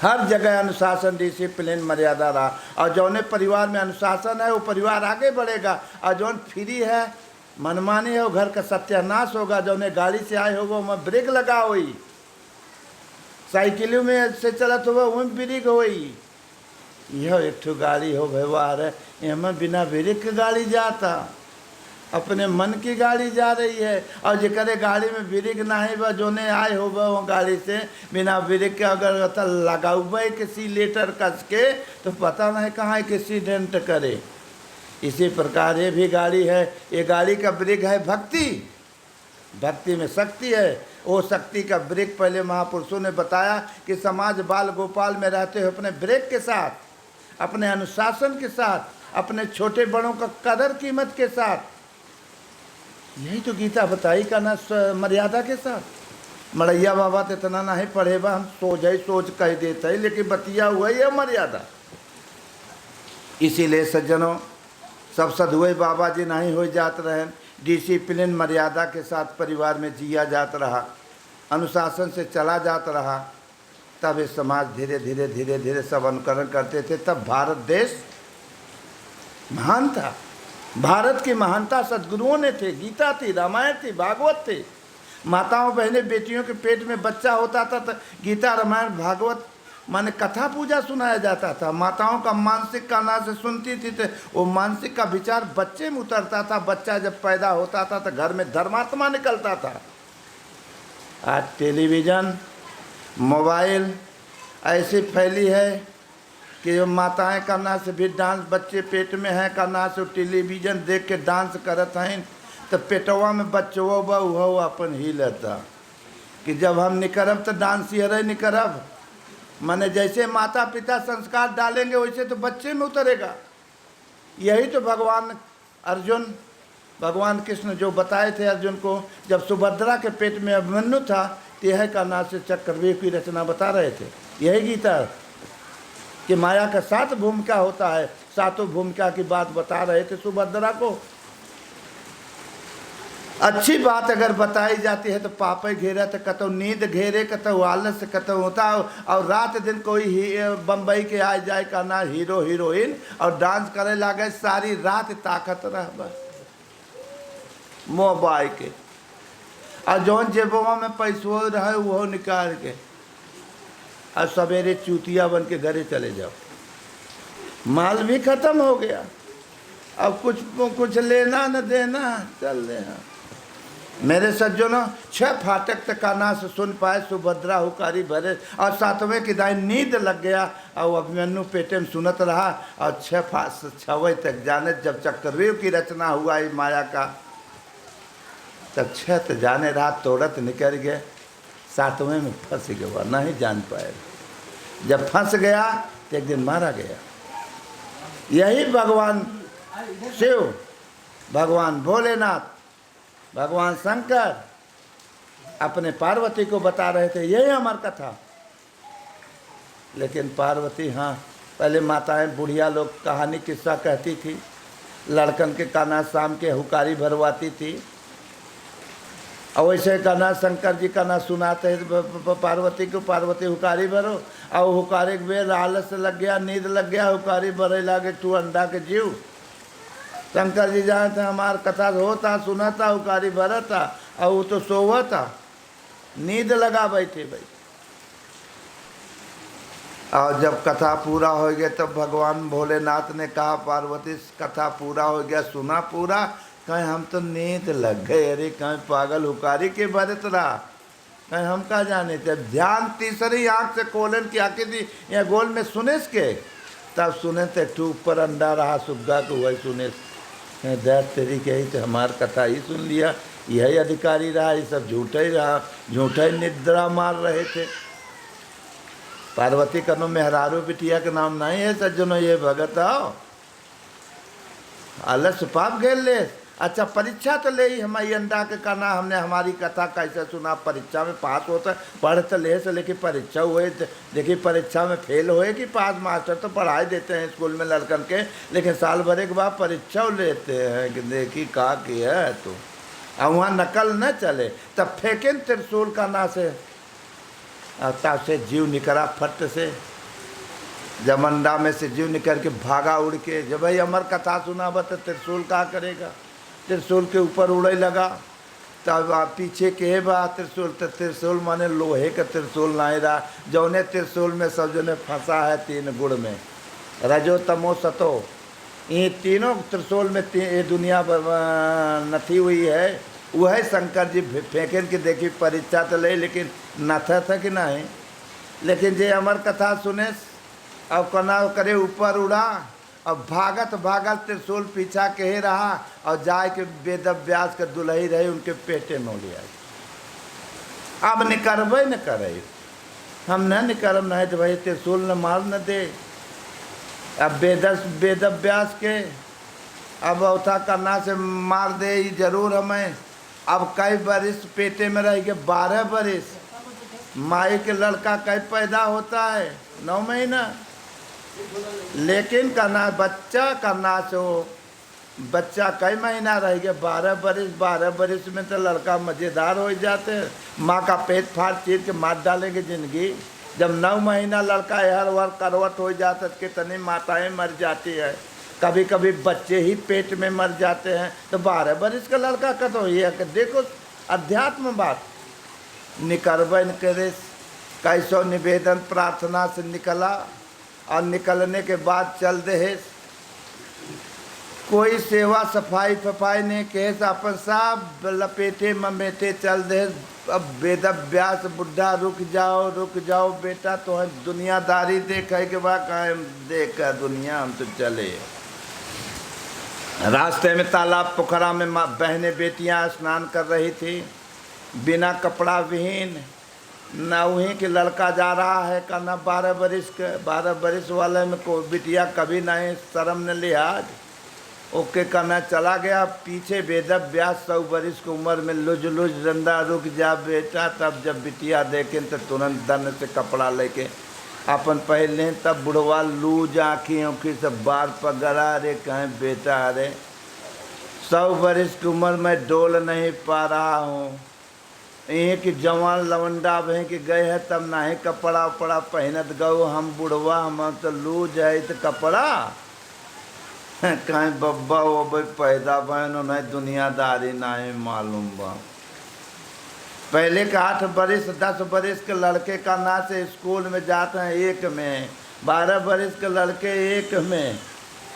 हर जगह अनुशासन डिसिप्लिन मर्यादा रहा, और जौने परिवार में अनुशासन है वो परिवार आगे बढ़ेगा, और जौन फ्री है मनमानी है वो घर का सत्यानाश होगा। जौने गाड़ी से आए होगा वहाँ ब्रेक लगा हुई, साइकिलों में से चलत होगा वहीं ब्रेक हुई। यह एक ठो गाड़ी हो व्यवहार है, यहाँ बिना ब्रेक की गाड़ी जाता, अपने मन की गाड़ी जा रही है। और जेकरे गाड़ी में ब्रेक ना है वह जोने आए हो वो गाड़ी से बिना ब्रेक के अगर लगाए किसी लेटर कस के तो पता नहीं कहाँ एक्सीडेंट करे। इसी प्रकार ये भी गाड़ी है, ये गाड़ी का ब्रेक है भक्ति, भक्ति में शक्ति है। वो शक्ति का ब्रेक पहले महापुरुषों ने बताया कि समाज बाल गोपाल में रहते हुए अपने ब्रेक के साथ, अपने अनुशासन के साथ, अपने छोटे बड़ों का कदर कीमत के साथ, यही तो गीता बताई का ना मर्यादा के साथ। मड़ैया बाबा तो इतना नहीं पढ़े बा, हम सोच ही सोच कह देते हैं, लेकिन बतिया हुआ ही है मर्यादा। इसीलिए सज्जनों सब सधुए बाबा जी नहीं हो जात रहे, डिसिप्लिन मर्यादा के साथ परिवार में जिया जात रहा, अनुशासन से चला जात रहा, तब ये समाज धीरे धीरे धीरे धीरे सब अनुकरण करते थे। तब भारत देश महान था। भारत की महानता सद्गुरुओं ने थे, गीता थी, रामायण थी, भागवत थे। माताओं बहनें बेटियों के पेट में बच्चा होता था तो गीता रामायण भागवत माने कथा पूजा सुनाया जाता था। माताओं का मानसिक काना से सुनती थी तो वो मानसिक का विचार बच्चे में उतरता था। बच्चा जब पैदा होता था तो घर में धर्मात्मा निकलता था। आज टेलीविज़न मोबाइल ऐसी फैली है कि जो माताएं करना से भी डांस, बच्चे पेट में हैं करना से टेलीविज़न देख के डांस करत हैं तो पेटवा में बच्चवा बहु अपन ही लेता कि जब हम निकरब तो डांस ही निकरब। माने जैसे माता पिता संस्कार डालेंगे वैसे तो बच्चे में उतरेगा। यही तो भगवान कृष्ण जो बताए थे अर्जुन को जब सुभद्रा के पेट में अभिमन्यु था, तो यह करना से चक्रव्यूह की रचना बता रहे थे। यही गीता कि माया का 7 भूमिका होता है, 7 भूमिका की बात बता रहे थे सुभद्रा को। अच्छी बात अगर बताई जाती है तो पाप घेरे, तो कतो नींद घेरे, कतो आलस, कतो होता। और रात दिन कोई बम्बई के आ जाए का ना हीरो हीरोइन और डांस करे लागे, सारी रात ताकत रह बस मोबाइल के। और जौन जेबवा में पैसो रहे वो निकाल के और सवेरे चूतिया बन के घरे चले जाओ। माल भी खत्म हो गया, अब कुछ लेना न देना, चल देना। मेरे सज्जनों 6 फाटक तक काना से सुन पाए सुभद्रा हुकारी भरे और 7वें की दाई नींद लग गया और अभिमन्यु पेटे में सुनत रहा। और 6वें तक जाने जब चक्रव्यूह की रचना हुआ ये माया का, तब 6 तो जाने रहा तोड़त निकल गए, 7वें में फंस गया, नहीं जान पाए। जब फंस गया तो एक दिन मारा गया। यही भगवान शिव, भगवान भोलेनाथ, भगवान शंकर अपने पार्वती को बता रहे थे, यही हमारी कथा। लेकिन पार्वती, हाँ, पहले माताएं बुढ़िया लोग कहानी किस्सा कहती थी, लड़कन के काना शाम के हुकारी भरवाती थी। और वैसे कहना शंकर जी का ना सुनाते हैं पार्वती को, पार्वती हुकारी भरो। और हुकारे के बेर आलस लग गया, नींद लग गया, हुकारी भरे लागे तू अंडा के जीव। शंकर जी जाए थे हमार कथा होता सुनाता, हुकारी भरा था और वो तो सोवा था, नींद लगा बैठे भाई। और जब कथा पूरा हो गया तब भगवान भोलेनाथ ने कहा पार्वती कथा पूरा हो गया, सुना पूरा? कहीं हम तो नींद लग गए। अरे कहीं पागल हुकारी के भरत रहा, कहीं हम कहा जाने थे। ध्यान तीसरी आँख से खोलन की आँखें थी या गोल में सुनेस के, तब सुने थे टू ऊपर अंडा रहा सुग्गा को वही सुने दैत तेरी के ही तो हमार कथा ही सुन लिया, यही अधिकारी रहा, ये सब झूठा ही रहा, झूठा ही निद्रा मार रहे थे। पार्वती कनो मेहरारू बिटिया के नाम नहीं है सज्जनों, ये भगत आओ आलस पाप घेर ले। अच्छा परीक्षा तो ले ही हमारी अंडा के करना, हमने हमारी कथा कैसे सुना, परीक्षा में पास होता पढ़ तो ले से, लेकिन परीक्षा हुए देखिए परीक्षा में फेल हुए कि पास, मास्टर तो पढ़ाई देते हैं स्कूल में लड़कन के, लेकिन साल भर के बाद परीक्षा लेते हैं कि देखी का किया है तो। और वहाँ नकल न चले तब फेंके त्रिशूल का ना से, तब से जीव निकला फट से, जब अंडा में से जीव निकल के भागा उड़ के। जब भाई अमर कथा सुना बा तो त्रिशूल क्या करेगा, त्रिशूल के ऊपर उड़े लगा। तब पीछे के बा त्रिशूल, तो त्रिशूल माने लोहे का त्रिशूल नहीं रहा, जौने त्रिशूल में सब जो ने फंसा है 3 गुण में, रजो तमो सतो, ये तीनों त्रिशूल में ये दुनिया नथी हुई है। वह शंकर जी फेंकन की देखी परीक्षा तो ले, लेकिन नथा था कि नहीं। लेकिन जे अमर कथा सुने अब कना करे ऊपर उड़ा और भागत भागत त्रिशूल पीछा कहे रहा और जाए के वेद व्यास के दुल्ही रहे उनके पेटे में लिया। अब निकरबे न करे, हम न निकरब नहीं तो भाई त्रिशूल न मार न दे। अब वेद व्यास के अब अवथा करना से मार दे ही जरूर हमें। अब कई बरिस पेटे में रह के 12 बरिस, माई के लड़का कई पैदा होता है 9 महीना, लेकिन करना बच्चा करना सो बच्चा कई महीना रह गया, 12 बरिस में तो लड़का मज़ेदार हो जाते हैं। माँ का पेट फाड़ चीर के मार डालेंगे ज़िंदगी। जब 9 महीना लड़का हर वर करवट हो जाता है, कितनी माताएं मर जाती है, कभी कभी बच्चे ही पेट में मर जाते हैं। तो 12 बरिस का लड़का का तो ये है कि देखो अध्यात्म बात निकलबन करे, कैसो निवेदन प्रार्थना से निकला और निकलने के बाद चल दे। कोई सेवा सफाई फफाई नहीं केस, अपन सब लपेटे ममेटे चल दे। अब वेद व्यास बुढ़ा रुक जाओ बेटा, तो है दुनियादारी देखे के बाद कहे देख दुनिया हम तो चले। रास्ते में तालाब पोखरा में बहनें बेटियां स्नान कर रही थी, बिना कपड़ा विहीन। न वहीं कि लड़का जा रहा है करना 12 बरिस के, 12 बरिस वाले में को बिटिया कभी नहीं शर्म न लिहाज ओके करना चला गया पीछे। वेद व्यास 100 बरिस की उम्र में लुज रंदा रुक जा बेटा। तब जब बिटिया देखें तो तुरंत दन से कपड़ा लेके अपन पहन लें। तब बुढ़वा लूज आँखी सब बार पगड़ा, अरे कहें बेटा अरे 100 बरिस की उम्र में डोल नहीं पा रहा हूँ। ये कि जवान लवंडा भे कि गए है तब ना ही कपड़ा उपड़ा पहनत गऊ, हम बुढ़वा हम तो लूज है तो कपड़ा कहीं बब्बा वो भाई पैदा बहन उन्हें दुनियादारी ना ही मालूम बा। पहले के 8 बरिस 10 बरिस के लड़के का ना से स्कूल में जाते हैं 1 में, 12 बरिस के लड़के 1 में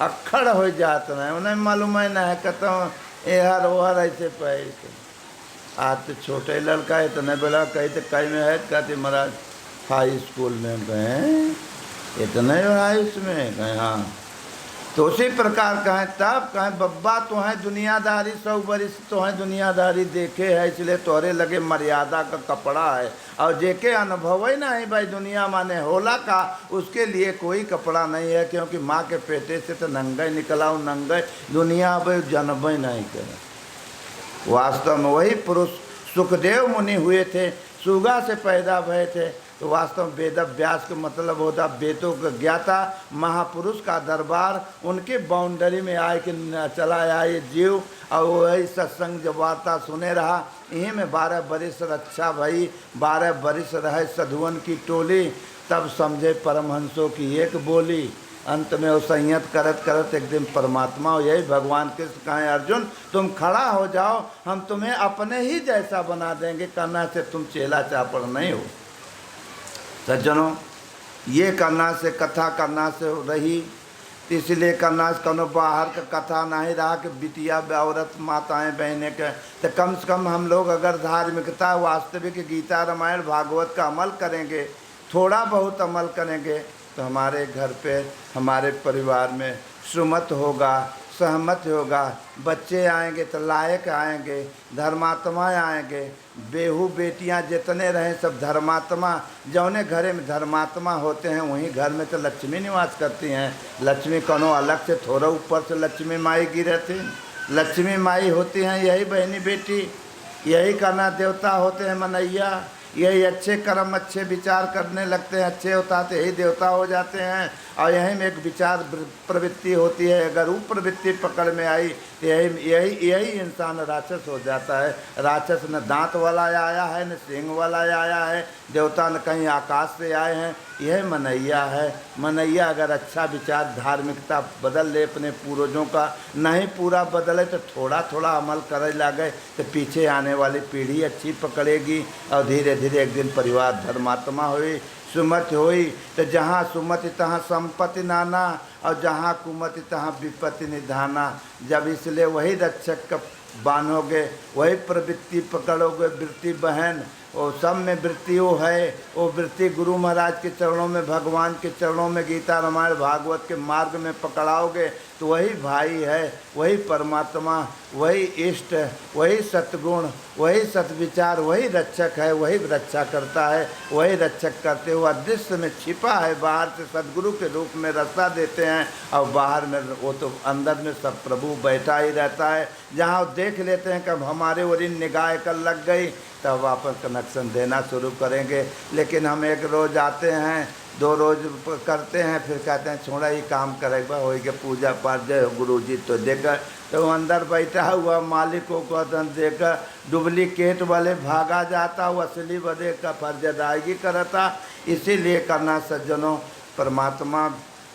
अक्खड़ हो जाते हैं, उन्हें मालूम है ना है कहता हूँ एहर ओहर ऐसे पैसे। आज तो छोटे लड़का है तो नहीं बोला कहीं तो कई में है, कहते महाराज हाई स्कूल में कहें इतने हाई उसमें कहें हाँ। तो उसी प्रकार कहें तब कहें बब्बा तो है दुनियादारी 100 बरिस तो है दुनियादारी देखे है, इसलिए तोहरे लगे मर्यादा का कपड़ा है। और जेके अनुभव ही नहीं भाई दुनिया माने होला का, उसके लिए कोई कपड़ा नहीं है, क्योंकि माँ के पेटे से तो नंगे निकला नंगे दुनिया भाई जन्म ही नहीं करे। वास्तव में वही पुरुष सुखदेव मुनि हुए थे, सुगा से पैदा भये थे। तो वास्तव में वेद व्यास का मतलब होता वेदों का ज्ञाता महापुरुष का दरबार, उनके बाउंड्री में आए कि चला आया ये जीव। और वही सत्संग जब वार्ता सुने रहा, यहीं में 12 बरिस रक्षा भई, 12 बरिस रहे साधुअन की टोली। तब समझे परमहंसों की एक बोली, अंत में वो संयत करत करत एक दिन परमात्मा हो यही भगवान के कहें अर्जुन तुम खड़ा हो जाओ, हम तुम्हें अपने ही जैसा बना देंगे, करना से तुम चेला चापड़ नहीं हो। सज्जनों ये करना से कथा करना से रही, इसलिए करना से कनो बाहर का कथा नहीं रहा कि बिटिया औरत माताएं बहनें के। तो कम से कम हम लोग अगर धार्मिकता वास्तविक गीता रामायण भागवत का अमल करेंगे, थोड़ा बहुत अमल करेंगे, तो हमारे घर पे हमारे परिवार में सुमत होगा, सहमत होगा, बच्चे आएंगे तो लायक आएंगे, धर्मात्मा आएंगे। बेहू बेटियां जितने रहें सब धर्मात्मा, जौने घरे में धर्मात्मा होते हैं वहीं घर में तो लक्ष्मी निवास करती हैं। लक्ष्मी कोनो अलग से थोड़ा ऊपर से लक्ष्मी माई गिरती, लक्ष्मी माई होती हैं यही बहनी बेटी, यही करना देवता होते हैं मनैया। यही अच्छे कर्म अच्छे विचार करने लगते हैं, अच्छे होता तो यही देवता हो जाते हैं। और यहीं में एक विचार प्रवृत्ति होती है, अगर वो प्रवृत्ति पकड़ में आई तो यही इंसान राक्षस हो जाता है। राक्षस न दांत वाला आया है न सींग वाला आया है, देवता न कहीं आकाश से आए हैं, यह मनैया है। मनैया अगर अच्छा विचार धार्मिकता बदल ले अपने पूर्वजों का, नहीं पूरा बदले तो थोड़ा थोड़ा अमल करे लगे, तो पीछे आने वाली पीढ़ी अच्छी पकड़ेगी और धीरे धीरे एक दिन परिवार धर्मात्मा हुई, सुमति हुई। तो जहाँ सुमति तहाँ संपत्ति नाना, और जहाँ कुमति तहाँ विपत्ति निधाना। जब इसलिए वही रक्षक का बांधोगे, वही प्रवृत्ति पकड़ोगे, वृत्ति बहन वो सब में वृत्ति वो है, वो वृत्ति गुरु महाराज के चरणों में, भगवान के चरणों में, गीता रामायण भागवत के मार्ग में पकड़ाओगे तो वही भाई है, वही परमात्मा, वही इष्ट, वही सतगुण, वही सतविचार, वही रक्षक है, वही रक्षा करता है। वही रक्षक करते हुए अदृश्य में छिपा है, बाहर से सदगुरु के रूप में रास्ता देते हैं और बाहर में वो तो अंदर में सब प्रभु बैठा ही रहता है। जहाँ देख लेते हैं कब हमारे ओर निगाह कर लग गई तब वापस कनेक्शन देना शुरू करेंगे। लेकिन हम एक रोज़ आते हैं, 2 रोज़ करते हैं, फिर कहते हैं छोड़ा ही काम करेगा हो के पूजा पाठ जय गुरु जी तो देगा तो अंदर बैठा हुआ मालिक को देखकर डुप्लीकेट वाले भागा जाता, वो असली बदे का फर्ज अदायगी करता। इसीलिए करना सज्जनों, परमात्मा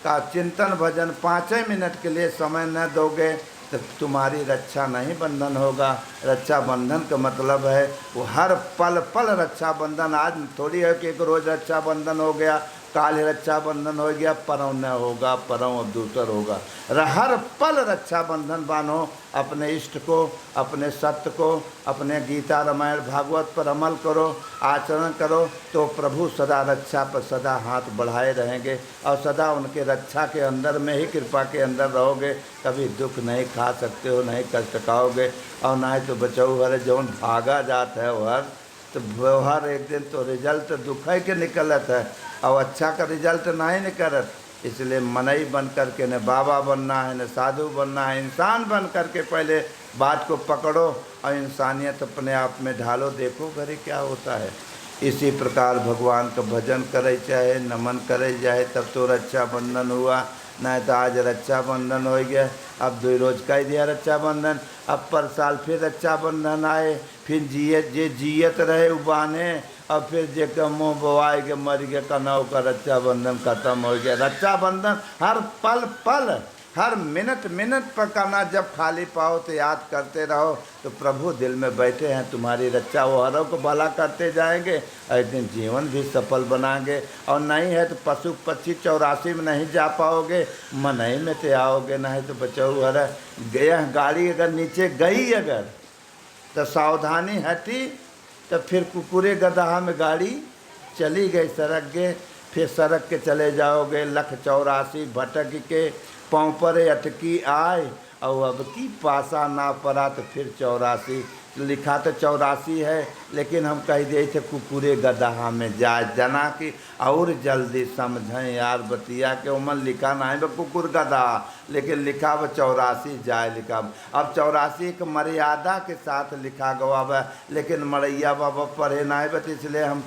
का चिंतन भजन 5 मिनट के लिए समय न दोगे तो तुम्हारी रक्षा नहीं बंधन होगा। रक्षा बंधन का मतलब है वो हर पल पल रक्षा बंधन। आज थोड़ी है कि एक रोज़ रक्षा बंधन हो गया, काल रक्षा बंधन हो गया, परम न होगा, परम अब दूसर होगा। हर पल रक्षा बंधन बांधो, अपने इष्ट को, अपने सत्य को, अपने गीता रामायण भागवत पर अमल करो, आचरण करो, तो प्रभु सदा रक्षा पर सदा हाथ बढ़ाए रहेंगे और सदा उनके रक्षा के अंदर में ही, कृपा के अंदर रहोगे। कभी दुख नहीं खा सकते हो, नहीं कष्ट खाओगे। और ना ही तो बचाओ हर जौन भागा जाता है वो हर, तो व्यवहार एक दिन तो रिजल्ट दुख है के निकलत है और अच्छा का रिजल्ट नहीं निकलत। इसलिए मनई बन करके न बाबा बनना है, न साधु बनना है, इंसान बन करके पहले बात को पकड़ो और इंसानियत अपने आप में ढालो, देखो घरे क्या होता है। इसी प्रकार भगवान का भजन करे चाहे, नमन करे जाए, तब तो रक्षाबंधन हुआ। नहीं तो आज रक्षाबंधन हो गया, अब 2 रोज का ही दिया रक्षाबंधन, अब पर साल फिर रक्षाबंधन आए, फिर जियत रहे उबाने, और फिर जे मुँह बवाए के मर गया कनौ का रक्षाबंधन खत्म हो गया। रक्षाबंधन हर पल पल, हर मिनट मिनट पर करना। जब खाली पाओ तो याद करते रहो, तो प्रभु दिल में बैठे हैं, तुम्हारी रक्षा वो हरों को भला करते जाएंगे, एक दिन जीवन भी सफल बनाएंगे। और नहीं है तो पशु पक्षी 84 में नहीं जा पाओगे, मनई में तो आओगे। नहीं तो बचाओ हर गया गाड़ी अगर नीचे गई अगर तो सावधानी हटी, तो फिर कुकुरे गदहा में गाड़ी चली गई, सड़क गए, फिर सड़क के चले जाओगे। 184 भटक के पाँव पर अटकी आए, और अब की पासा ना पड़ा तो फिर 84। लिखा तो 84 है, लेकिन हम कह दिए थे कुकुरे गदहा में जाए, जना कि और जल्दी समझें यार बतिया के। उमन लिखा ना है कुकुर गदहा, लेकिन लिखा वो 84 जाए लिखा। अब 84 एक मर्यादा के साथ लिखा गवा है, लेकिन मरैया बाबा पढ़े ना है, बट इसलिए हम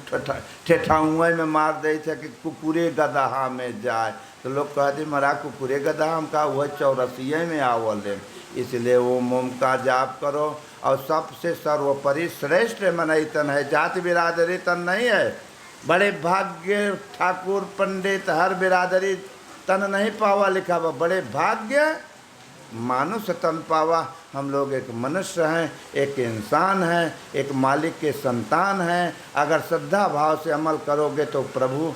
ठेठाउए में मार दे थे कि कुकुरे गदहा में जाए। तो लोग कहते मरा कुकुरे गदहा, हम कहा वह 84 में आवल है। इसलिए वो मोम का जाप करो। और सबसे सर्वोपरि श्रेष्ठ मनई तन है, जाति बिरादरी तन नहीं है। बड़े भाग्य ठाकुर पंडित हर बिरादरी तन नहीं पावा, लिखा हुआ बड़े भाग्य मानुष तन पावा। हम लोग एक मनुष्य हैं, एक इंसान हैं, एक मालिक के संतान हैं। अगर श्रद्धा भाव से अमल करोगे तो प्रभु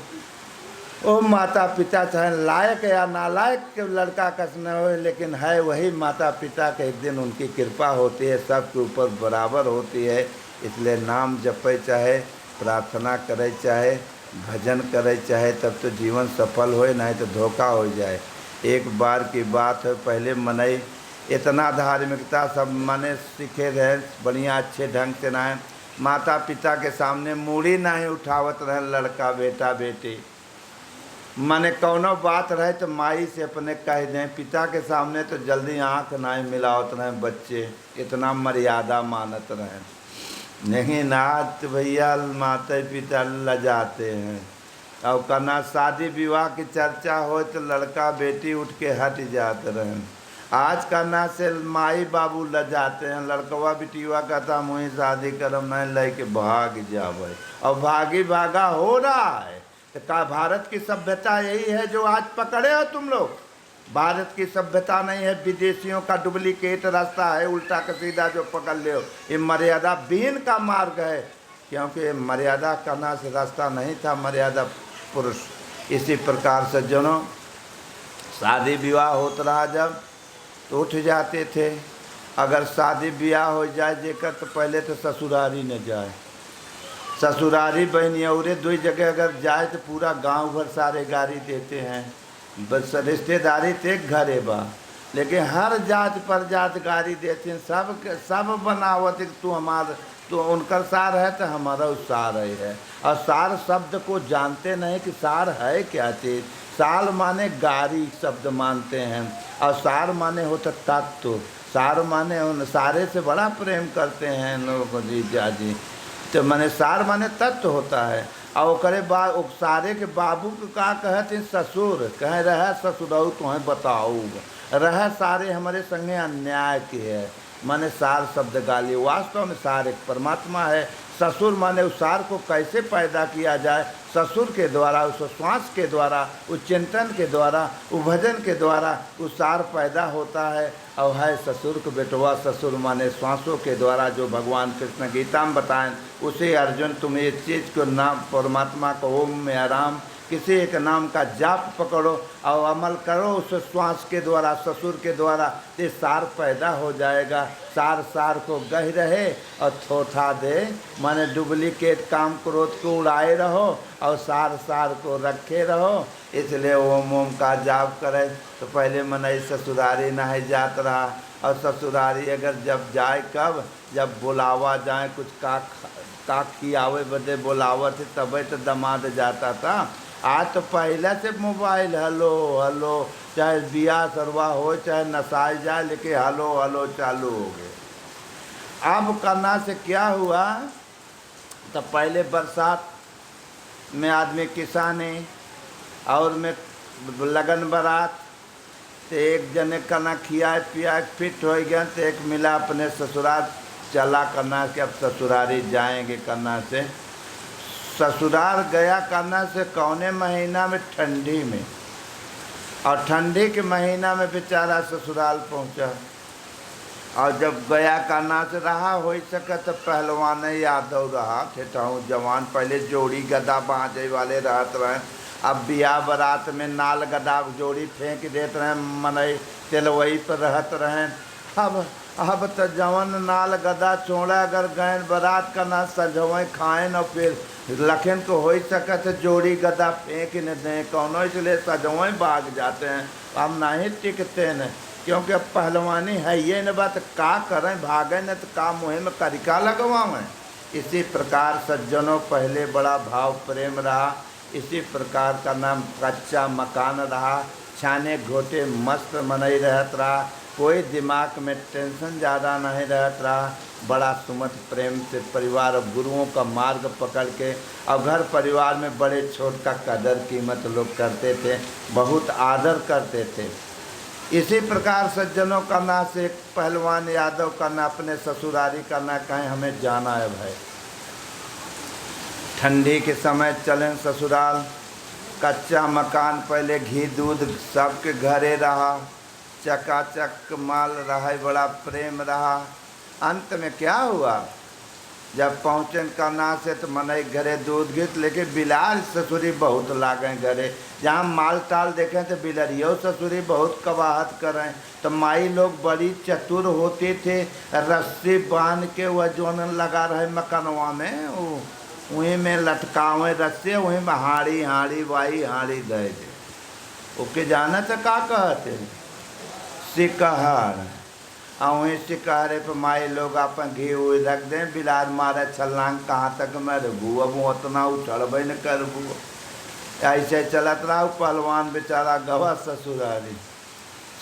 ओ माता पिता चाहे लायक या नालायक के लड़का कस न हो, लेकिन है वही माता पिता के एक दिन उनकी कृपा होती है, सबके ऊपर बराबर होती है। इसलिए नाम जपे चाहे, प्रार्थना करे चाहे, भजन करे चाहे, तब तो जीवन सफल होए, नहीं तो धोखा हो जाए। एक बार की बात है, पहले मनई इतना धार्मिकता सब मने सीखे रहे, बढ़िया अच्छे ढंग से ना, माता पिता के सामने मूड़ी नहीं उठावत रहे लड़का बेटा बेटी। माने कौनो बात रहे तो माई से अपने कह दें, पिता के सामने तो जल्दी आँख नहीं मिलावत रहे बच्चे, इतना मर्यादा मानत रहे। नहीं नाथ भैया माता पिता लजाते हैं। और कहना शादी विवाह की चर्चा हो तो लड़का बेटी उठ के हट जाते रहे। आज करना से माई बाबू लजाते हैं, लड़कवा बेटीवा कहता मुझे शादी करम नहीं लेके भाग जावे, और भागी भागा हो रहा है। तो का भारत की सभ्यता यही है जो आज पकड़े हो तुम लोग। भारत की सभ्यता नहीं है, विदेशियों का डुप्लीकेट रास्ता है, उल्टा का सीधा जो पकड़ ले हो। ये मर्यादा विहीन का मार्ग है, क्योंकि मर्यादा करना से रास्ता नहीं था, मर्यादा पुरुष। इसी प्रकार से जनों शादी विवाह होता रहा जब तो उठ जाते थे। अगर शादी ब्याह हो जाए जेकर तो पहले तो ससुरारी न जाए। ससुरारी बहनी और 2 जगह अगर जाए तो पूरा गांव भर सारे गाड़ी देते हैं। बस रिश्तेदारी ते घरे बा, लेकिन हर जात पर जात गाड़ी देते हैं। सब बनावत तू हमार, तो उनका सार है तो हमारा सार है। और सार शब्द को जानते नहीं कि सार है क्या चीज़। साल माने गाड़ी शब्द मानते हैं, और सार माने होता तत्व। सार माने उन सारे से बड़ा प्रेम करते हैं लोग जी जाजी। तो माने सार माने तत्व होता है। और करे बाद सारे के बाबू को का कहते ससुर कह रहे ससुरऊ तुम्हें बताऊँगा। रह सारे हमारे संगे अन्याय की है। माने सार शब्द गाली, वास्तव में सार एक परमात्मा है। ससुर माने उस सार को कैसे पैदा किया जाए, ससुर के द्वारा, उस श्वास के द्वारा, उस चिंतन के द्वारा, उस भजन के द्वारा उस सार पैदा होता है। और है ससुर को बेटवा, ससुर माने श्वासों के द्वारा जो भगवान कृष्ण गीता में बताएं, उसे अर्जुन तुम इस चीज़ को नाम परमात्मा को ओम में आराम, किसी एक नाम का जाप पकड़ो और अमल करो उस श्वास के द्वारा, ससुर के द्वारा, तो सार पैदा हो जाएगा। सार सार को गह रहे और थोथा दे, माने डुप्लीकेट काम क्रोध को उड़ाए रहो और सार सार को रखे रहो। इसलिए ओम ओम का जाप करे। तो पहले मनई ससुरारी नहीं जात रहा, और ससुरारी अगर जब जाए कब, जब बुलावा जाए, कुछ का खियावे बदे बुलावत है तबे तो दमाद जाता था। आज तो पहले से मोबाइल हलो हलो, चाहे बिया सरवा हो चाहे नसाई जाए, लेकिन हलो हलो चालू हो गए। अब करना से क्या हुआ, तो पहले बरसात में आदमी किसाने और में लगन बरात, तो एक जने करना खिया पिया फिट हो गया, तो एक मिला अपने ससुराल चला करना कि अब ससुरारी जाएंगे करना से। ससुराल गया करना से कौने महीना में, ठंडी में, और ठंडी के महीना में बेचारा ससुराल पहुंचा। और जब गया करना से रहा हो सके तो पहलवान यादव रहा, ठेठाऊ जवान, पहले जोड़ी गदा बाँजे वाले रहते रहे। अब बियाह बारात में नाल गदा जोड़ी फेंक देते रहे, मनई तेलवई पर रहते रहे। अब तो जवन नाल गदा चौड़ा अगर गए बारात करना सजवें खाएं और फिर लखन को हो सके तो जोड़ी गदा फेंक न दें कौनो, इसलिए सजवें भाग जाते हैं। अब नहीं टिकते न, क्योंकि अब पहलवानी है ये न बात, का करें भागें न तो का मुँह में करिका लगवाएं। इसी प्रकार सज्जनों पहले बड़ा भाव प्रेम रहा, इसी प्रकार का नाम कच्चा मकान रहा, छाने घोटे मस्त मनई रहत रहा, कोई दिमाग में टेंशन ज़्यादा नहीं रहता रहा। बड़ा सुमत प्रेम से परिवार और गुरुओं का मार्ग पकड़ के और घर परिवार में बड़े छोट का कदर कीमत लोग करते थे, बहुत आदर करते थे। इसी प्रकार सज्जनों का ना से पहलवान यादव करना, अपने ससुरारी करना, कहीं हमें जाना है भाई। ठंडी के समय चलें ससुराल, कच्चा मकान, पहले घी दूध सबके घरे रहा, चकाचक माल रहा, बड़ा प्रेम रहा। अंत में क्या हुआ, जब पहुँचे करना से तो मनई घरे दूध घीत, लेकिन बिलाल ससुरी बहुत लागें घरे। जहाँ माल टाल देखें तो बिलरियो ससुरी बहुत कवाहत करें। तो माई लोग बड़ी चतुर होते थे, रस्सी बांध के वह जोन लगा रहे मकनवा में, वहीं में लटकावें रस्से, वहीं में हाड़ी हाड़ी वाई हाड़ी दे दे। ओके जाना तो का कहते हैं, शिकहर। और वहीं शिकहरे पर माई लोग अपन घी उई रख दें, बिलार मारे छलांग कहाँ तक मैं रबू, अब उतना उछड़बे न करबू। ऐसे चलत रहा। पहलवान बेचारा गवा ससुरारी,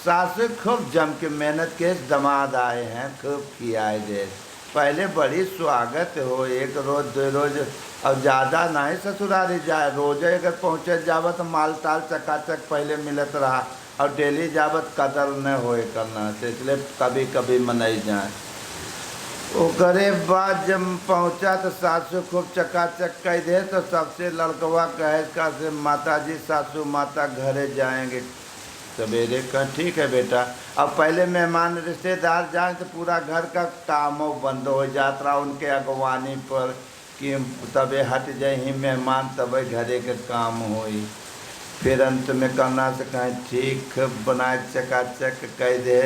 सासु खूब जम के मेहनत के दमाद आए हैं, खूब खियाए दे। पहले बड़ी स्वागत हो, एक रोज दो रोज और ज़्यादा नहीं ससुरारी जाए, रोजे अगर पहुँचे जावत माल ताल चकाचक पहले मिलत रहा, और डेली जावत कदर न होए करना से, इसलिए कभी कभी मनाई जाए। ओकरे बाद जब पहुँचा तो सासू खूब चकाचक कह दे, तो सबसे लड़कवा कहे का से माता जी सासू माता घरे जाएंगे सवेरे का। ठीक है बेटा। अब पहले मेहमान रिश्तेदार जाए तो पूरा घर का काम बंद हो जाता रहा उनके अगवानी पर, कि तबे हट जाए ही मेहमान, तबे घरे के काम होई। फिर अंत में करना से कहें ठीक बनाए चकाचक कह दे।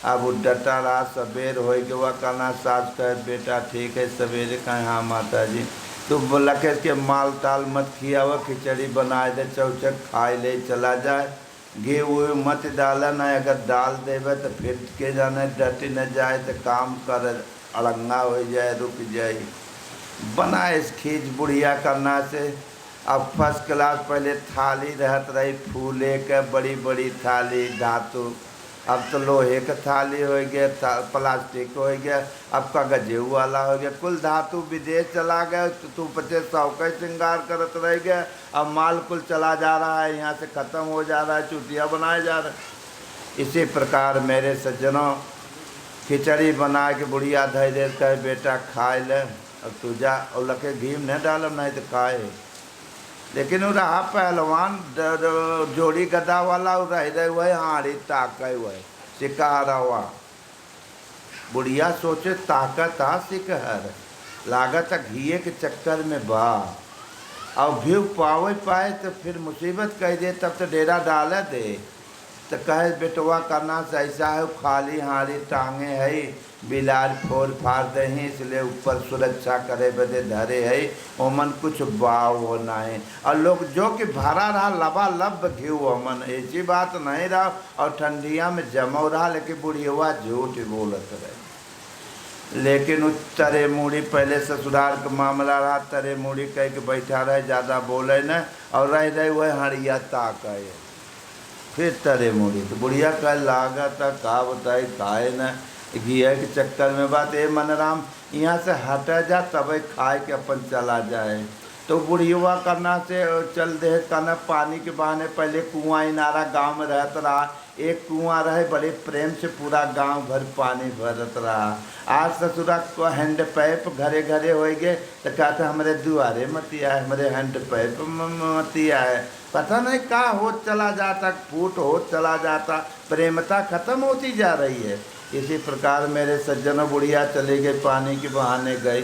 अब वो डटा रहा, सवेर हो गया वह करना, सास कहे बेटा ठीक है सवेरे, कहें हाँ माता जी। तो बोला के माल टाल मत खिया हुआ, खिचड़ी बनाए दे चौचक खाए ले चला जाए, घी वो मत डाला ना, अगर डाल देवे तो फिर के जाने डटी न जाए तो काम कर अड़ंगा हो जाए, रुक जाए। बनाए इस खींच बुढ़िया करना से। अब फर्स्ट क्लास पहले थाली रहत रही फूले के, बड़ी बड़ी थाली धातु, अब तो लोहे का थाली हो गया, प्लास्टिक हो गया, अब कागजे वाला हो गया, कुल धातु विदेश चला गया। तो तू 50-100 का श्रृंगार करत रह गया, अब माल कुल चला जा रहा है, यहाँ से ख़त्म हो जा रहा है, चुटिया बनाए जा रहे। इसी प्रकार मेरे सज्जनों, खिचड़ी बना के बुढ़िया धई दे कहे बेटा खाए ले, अब तू जा और लके घी में नहीं डालम नहीं तो खाए। लेकिन वो रहा पहलवान जोड़ी गदा वाला, वो रह रहे हुए हाड़ी ताके हुए शिकारवा। बुढ़िया सोचे ताकत आ शिकार, लागत घिए के चक्कर में बा, और घी पावे पाए तो फिर मुसीबत कह दे, तब तो डेरा डाल दे। तो कहे बेटवा करना से ऐसा है, खाली हाड़ी टांगे है, बिलार फोड़ फाड़ दे, इसलिए ऊपर सुरक्षा करे बदे धरे है, ओमन कुछ बाव होना है। और लोग जो कि भरा रहा लबा लब घी ओमन, ऐसी बात नहीं रहा, और ठंडिया में जमो रहा, लेकिन बुढ़िया झूठ बोलत रहे। लेकिन उस तरे मूड़ी पहले ससुराल का मामला रहा, तरे मूड़ी कह के बैठा रहे, ज़्यादा बोले न, और रह रहे वह हड़िया ताक फिर तरे मूड़ी। तो बुढ़िया कह लागत का बताई खाए न घिया के चक्कर में बात। ए मनराम यहाँ से हट जा, तब खाए के अपन चला जाए। तो बुढ़िया करना से चल दे कहना पानी के बहाने, पहले कुआं इनारा गांव में रहता रहा, एक कुआं रहे, बड़े प्रेम से पूरा गांव भर पानी भरत रहा। आज ससुरा को हैंड पैप घरे घरे हो गए, तो कहते हमारे दुआरे मतिया है, हमारे हैंड पैप मतिया है, पता नहीं का हो चला जाता, फूट हो चला जाता, प्रेमता खत्म होती जा रही है। इसी प्रकार मेरे सज्जनों बुढ़िया चले गए, पानी के बहाने गए,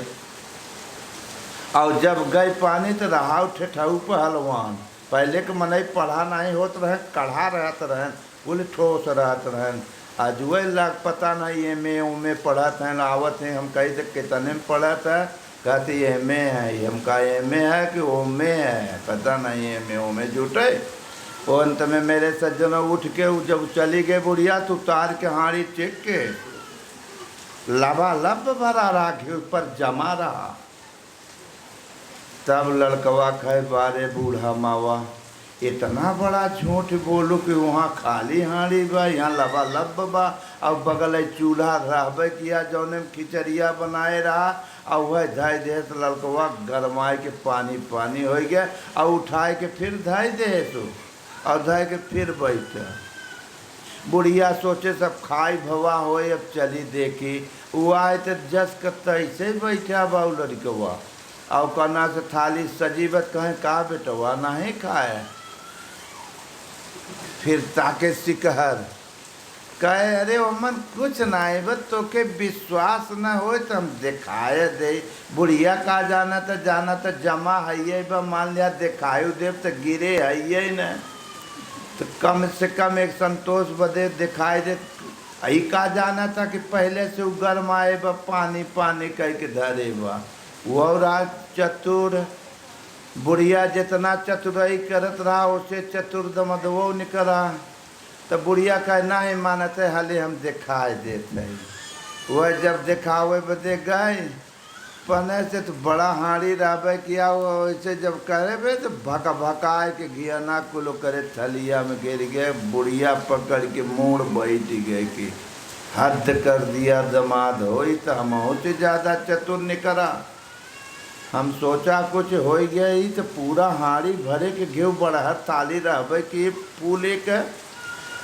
और जब गए पानी तो रहा ठेठऊ पहलवान। पहले के मनई पढ़ा नहीं होत रहे, कढ़ा रहत रहन, कुल ठोस रहत रहन। आज वह लाग पता नहीं एमे उमे पढ़त हैं, आवत हैं, हम कही तो कितने में पढ़त है, कहती एमे है, हम कहा एमे है कि ओमे है, पता नहीं एमे ओमे जुटे। और अंत में मेरे सज्जनों उठ के जब चली गए बुढ़िया, तो उतार के हाड़ी चेक के लबा लब भरा रहा, घी ऊपर जमा रहा। तब लड़कवा कहे बारे बूढ़ा मावा, इतना बड़ा झूठ बोलू कि वहाँ खाली हाड़ी बा, यहाँ लबा लब बा, और बगल चूल्हा रहबे किया जौने में खिचड़िया बनाए रहा, और वह धाई दे तो लड़कवा गरमाए के पानी पानी हो गया, और उठाए के फिर धाई दे तो, और धाई के फिर बैठा। बुढ़िया सोचे सब खाई भवा हो, अब चली देखी, वो आए तो जस का तैसे बैठा बा लड़कवा, और कहना से थाली सजीवत कहें का बेटवा नहीं खाए। फिर ताके सिकहर कहे अरे अमन कुछ नहीं बस तो के विश्वास न हो तो हम दिखाए दे। बुढ़िया का जाना तो जमा है, मान लिया दिखायु देव तो गिरे है न, तो कम से कम एक संतोष बदे दिखाई दे। यही का जाना था कि पहले से गर्म आए बा पानी पानी कह के धरे बा। वो राज चतुर, बुढ़िया जितना चतुराई करत रहा उसे चतुर दमदवो निकला। तो बुढ़िया का नहीं मानते हाले हम दिखाए देते हैं। वह जब दिखावे बदे गए पने से तो बड़ा हाड़ी रहबे किया, वो वैसे जब करे बे तो भका भकाए के घियाना कुलो करे थलिया में गिर गए। बुढ़िया पकड़ के मोड़ बैठ गए कि हद कर दिया दमाद हो तो हम होते ज़्यादा चतुर निकला। हम सोचा कुछ हो गया ही तो पूरा हाड़ी भरे के घेव बड़ा ताली रहबे कि पूले के,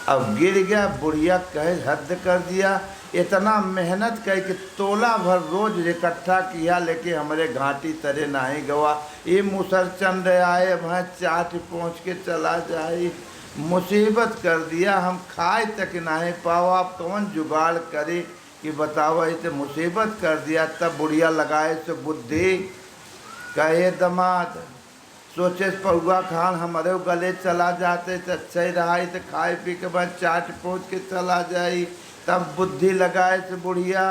अब गिर गया। बुढ़िया कहे हद कर दिया, इतना मेहनत कह के तोला भर रोज इकट्ठा किया, लेके हमारे घाटी तरे नहीं गवा। ये मुसर चंद आए वहाँ चाट पहुँच के चला जाए, मुसीबत कर दिया। हम खाए तक नहीं पाओ, आप कौन जुगाड़ करे कि बताओ, तो मुसीबत कर दिया। तब बुढ़िया लगाए से बुद्धि कहे दमाद सोचे पौआ खान हमारे गले चला जाते तो अच्छा ही रहा, तो खाए पी के बाद चाट पहुँच के चला जाई। तब बुद्धि लगाए से बुढ़िया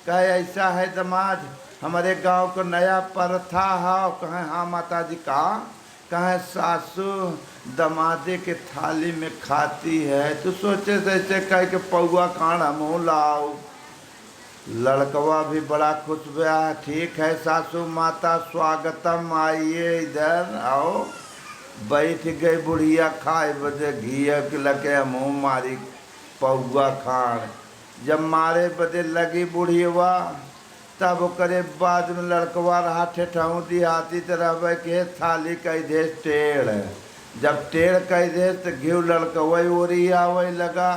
कहे ऐसा है दमाद, हमारे गांव को नया प्रथा है। कहें हाँ माता जी का, कहें सासू दमादे के थाली में खाती है। तो सोचे से ऐसे कह के पौआ खान हम लाओ। लड़कवा भी बड़ा खुश हुआ, ठीक है सासू माता स्वागतम, आइए इधर आओ। बैठ गई बुढ़िया खाए बदे घी लगे मुँह मारी पौआ खान। जब मारे बदे लगी बुढ़िया तब करे बाद में लड़कवा रहा ठेठाऊँ दिहाती तरह के थाली कह दे टेढ़। जब टेढ़ कह दे तो घी लड़कवा ओरी आवे लगा,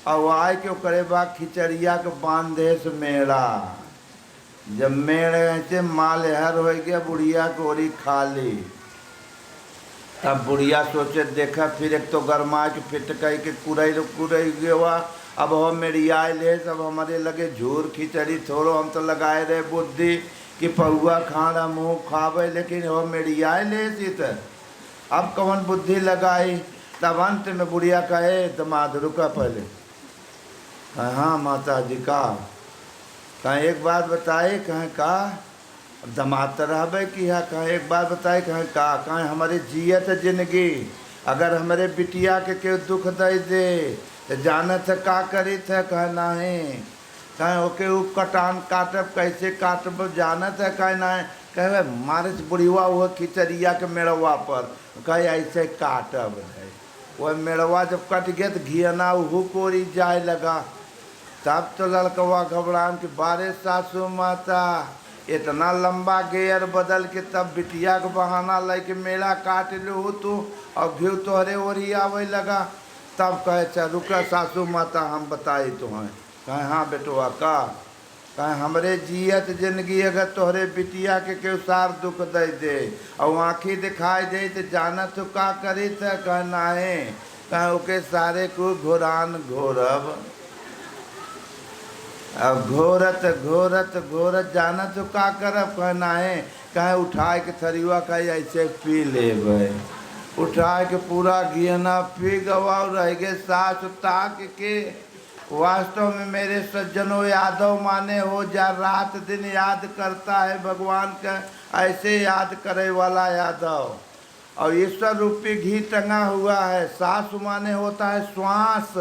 और आय के करे बा खिचड़िया के बांधे से मेड़ा। जब मेड़ ऐसे माल हर हो गया बुढ़िया को ओरी खा ली। तब बुढ़िया सोचे देखा फिर एक तो गरमा के फिट कही के कुरई गया। अब हम मेरी आय ले सब हमारे लगे झूर खिचड़ी थोड़ो हम तो लगाए रहे बुद्धि कि पहुआ खाना मुँह खावे, लेकिन हो मेरी आय ले सी तो अब कौन बुद्धि लगाई। तब अंत में बुढ़िया कहे दमाद रुका पहले। कहे हाँ माता जी का। कहें एक बात बताए। कहें का। दमाद तो रहबे की है। कहें एक बात बताए। कहें का। कहें हमारी जियत जिंदगी अगर हमारे बिटिया के क्यों दुख दे दे तो जानत है का करी थे। कहे नहीं। कहें ओके वो कटान काटब कैसे काटब जानत है। कहे नहीं। कहे मारे बुढ़िया वो खिचड़िया के मेड़वा पर कहे ऐसे काटब है। वह मेड़वा जब कट गया तो घियना उहू कोरी जाए लगा। तब तो लड़कवा घबरान के बारे सासू माता इतना लंबा गेयर बदल के तब बिटिया के बहाना लेके मेला काट लो तू और घी तोहरे ओरी आवे लगा। तब कहे चल रुका सासू माता हम बताई तुम्हें। कहे हाँ बेटुआ का। कहे हमरे जियत जिंदगी अगर तोहरे बिटिया के सार दुख दे दे और आँखी दिखाई दे तो जानत तो का करी थे। कहे नहीं। कहे ओके सारे को घोरान घोरब। अब घोरत घोरत घोरत जानत तो का करब। कहे नहीं। कहे उठाए के थरिया कहे ऐसे पी ले। उठाए के पूरा घियना पी गवा रह गए सास ताक के। वास्तव में मेरे सज्जनों यादव माने हो जा रात दिन याद करता है भगवान का ऐसे याद करे वाला यादव। और ईश्वर रूपी घी टंगा हुआ है। सास माने होता है श्वास।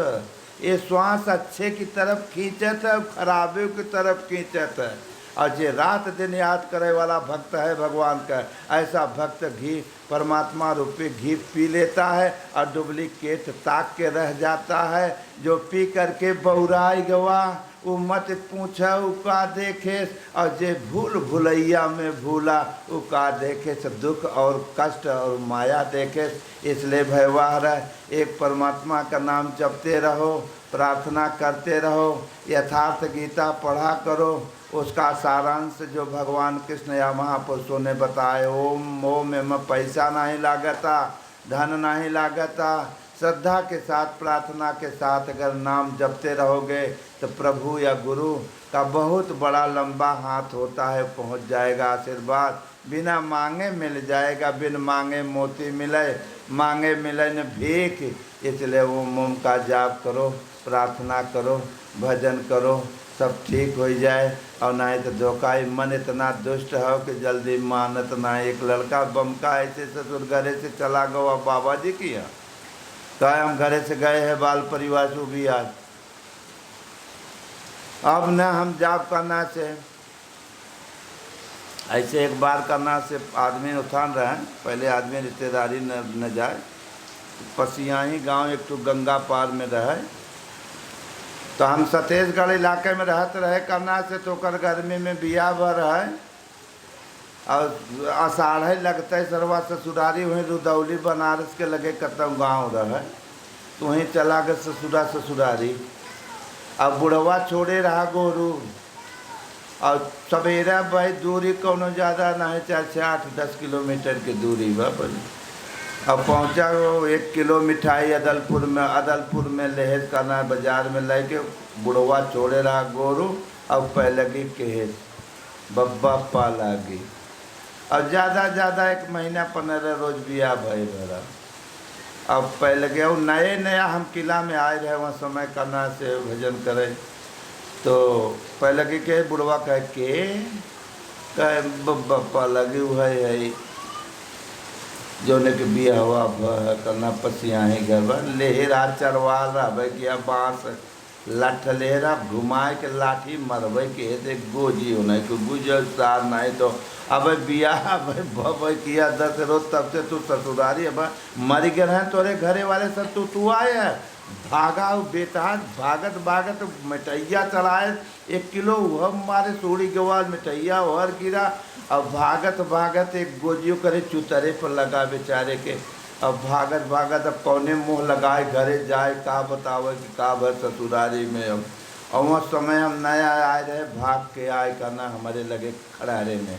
ये श्वास अच्छे की तरफ खींचत है खराबे की तरफ खींचत है। और जे रात दिन याद करे वाला भक्त है भगवान का ऐसा भक्त घी परमात्मा रूपी घी पी लेता है और डुप्लीकेट ताक के रह जाता है। जो पी करके बहुराई गवा वो मत पूछा उका देखे और जे भूल भुलैया में भूला उका देखे से दुख और कष्ट और माया देखे। इसलिए भयवाह एक परमात्मा का नाम जपते रहो प्रार्थना करते रहो यथार्थ गीता पढ़ा करो। उसका सारांश जो भगवान कृष्ण या महापुरुषों ने बताए ओम ओम में पैसा नहीं लागता धन नहीं लागता। श्रद्धा के साथ प्रार्थना के साथ अगर नाम जपते रहोगे तो प्रभु या गुरु का बहुत बड़ा लंबा हाथ होता है पहुंच जाएगा आशीर्वाद। बिना मांगे मिल जाएगा। बिन मांगे मोती मिले मांगे मिले न भीख। इसलिए ओम ओम का जाप करो प्रार्थना करो भजन करो सब ठीक हो जाए। और नहीं तो धोखाई मन इतना दुष्ट है कि जल्दी मानत ना। एक लड़का बमका ऐसे ससुर घरे से चला गया बाबा जी की यहाँ। कहे हम घरे से गए हैं बाल परिवार से भी आज अब न हम जाप करना से ऐसे एक बार करना से आदमी उठान रहे हैं। पहले आदमी रिश्तेदारी न जाए। पसियाही गांव एक तो गंगा पार में रहे तो हम सतेजगढ़ इलाके में रहते रहे करना से तो कर गर्मी में बिया भर है और आषाढ़ लगते सरवा ससुरारी वहीं रुदौली बनारस के लगे कतम गांव रहे तो वहीं चला गए ससुरारी। अब बुढ़वा छोड़े रहा गोरू और सवेरा भाई दूरी कोनो ज़्यादा नहीं 4 से 8-10 किलोमीटर की दूरी बा बनी। अब पहुंचा वो 1 किलो मिठाई अदलपुर में लहेज करना बाजार में लेके बुढ़वा छोड़े रहा गोरू। अब पहलगी केस बब्बा पा लागी और ज़्यादा 1 महीना 15 रोज बिया भाई भरा। अब पहले गए नया हम किला में आए रहे वहाँ समय करना से भजन करे तो पहले के बुढ़वा कहे बब्बा पा लगी है जो ने के बिया हुआ करना पसिया है घर लेहरा चरवा रहा भैया बाँस लाठ लेहरा घुमाए के लाठी मरबे के गोजी होना को गुजर सार नहीं तो अब बिया भाई किया 10 रोज तब से तू ससुरारी अब मर गए हैं तोरे घरे वाले सब तू आए है भागा बेटा भागत मिठैया चढ़ाए 1 किलो वह मारे सोड़ी गवाल मिठैया और गिरा। अब भागत एक गोजियो करे चुतरे पर लगा बेचारे के अब भागत भागत अब कौने मुँह लगाए घरे जाए, का बतावे कि का भर ससुरारी में। अब और वह समय हम नया आए रहे, भाग के आए करना हमारे लगे खड़ारे में।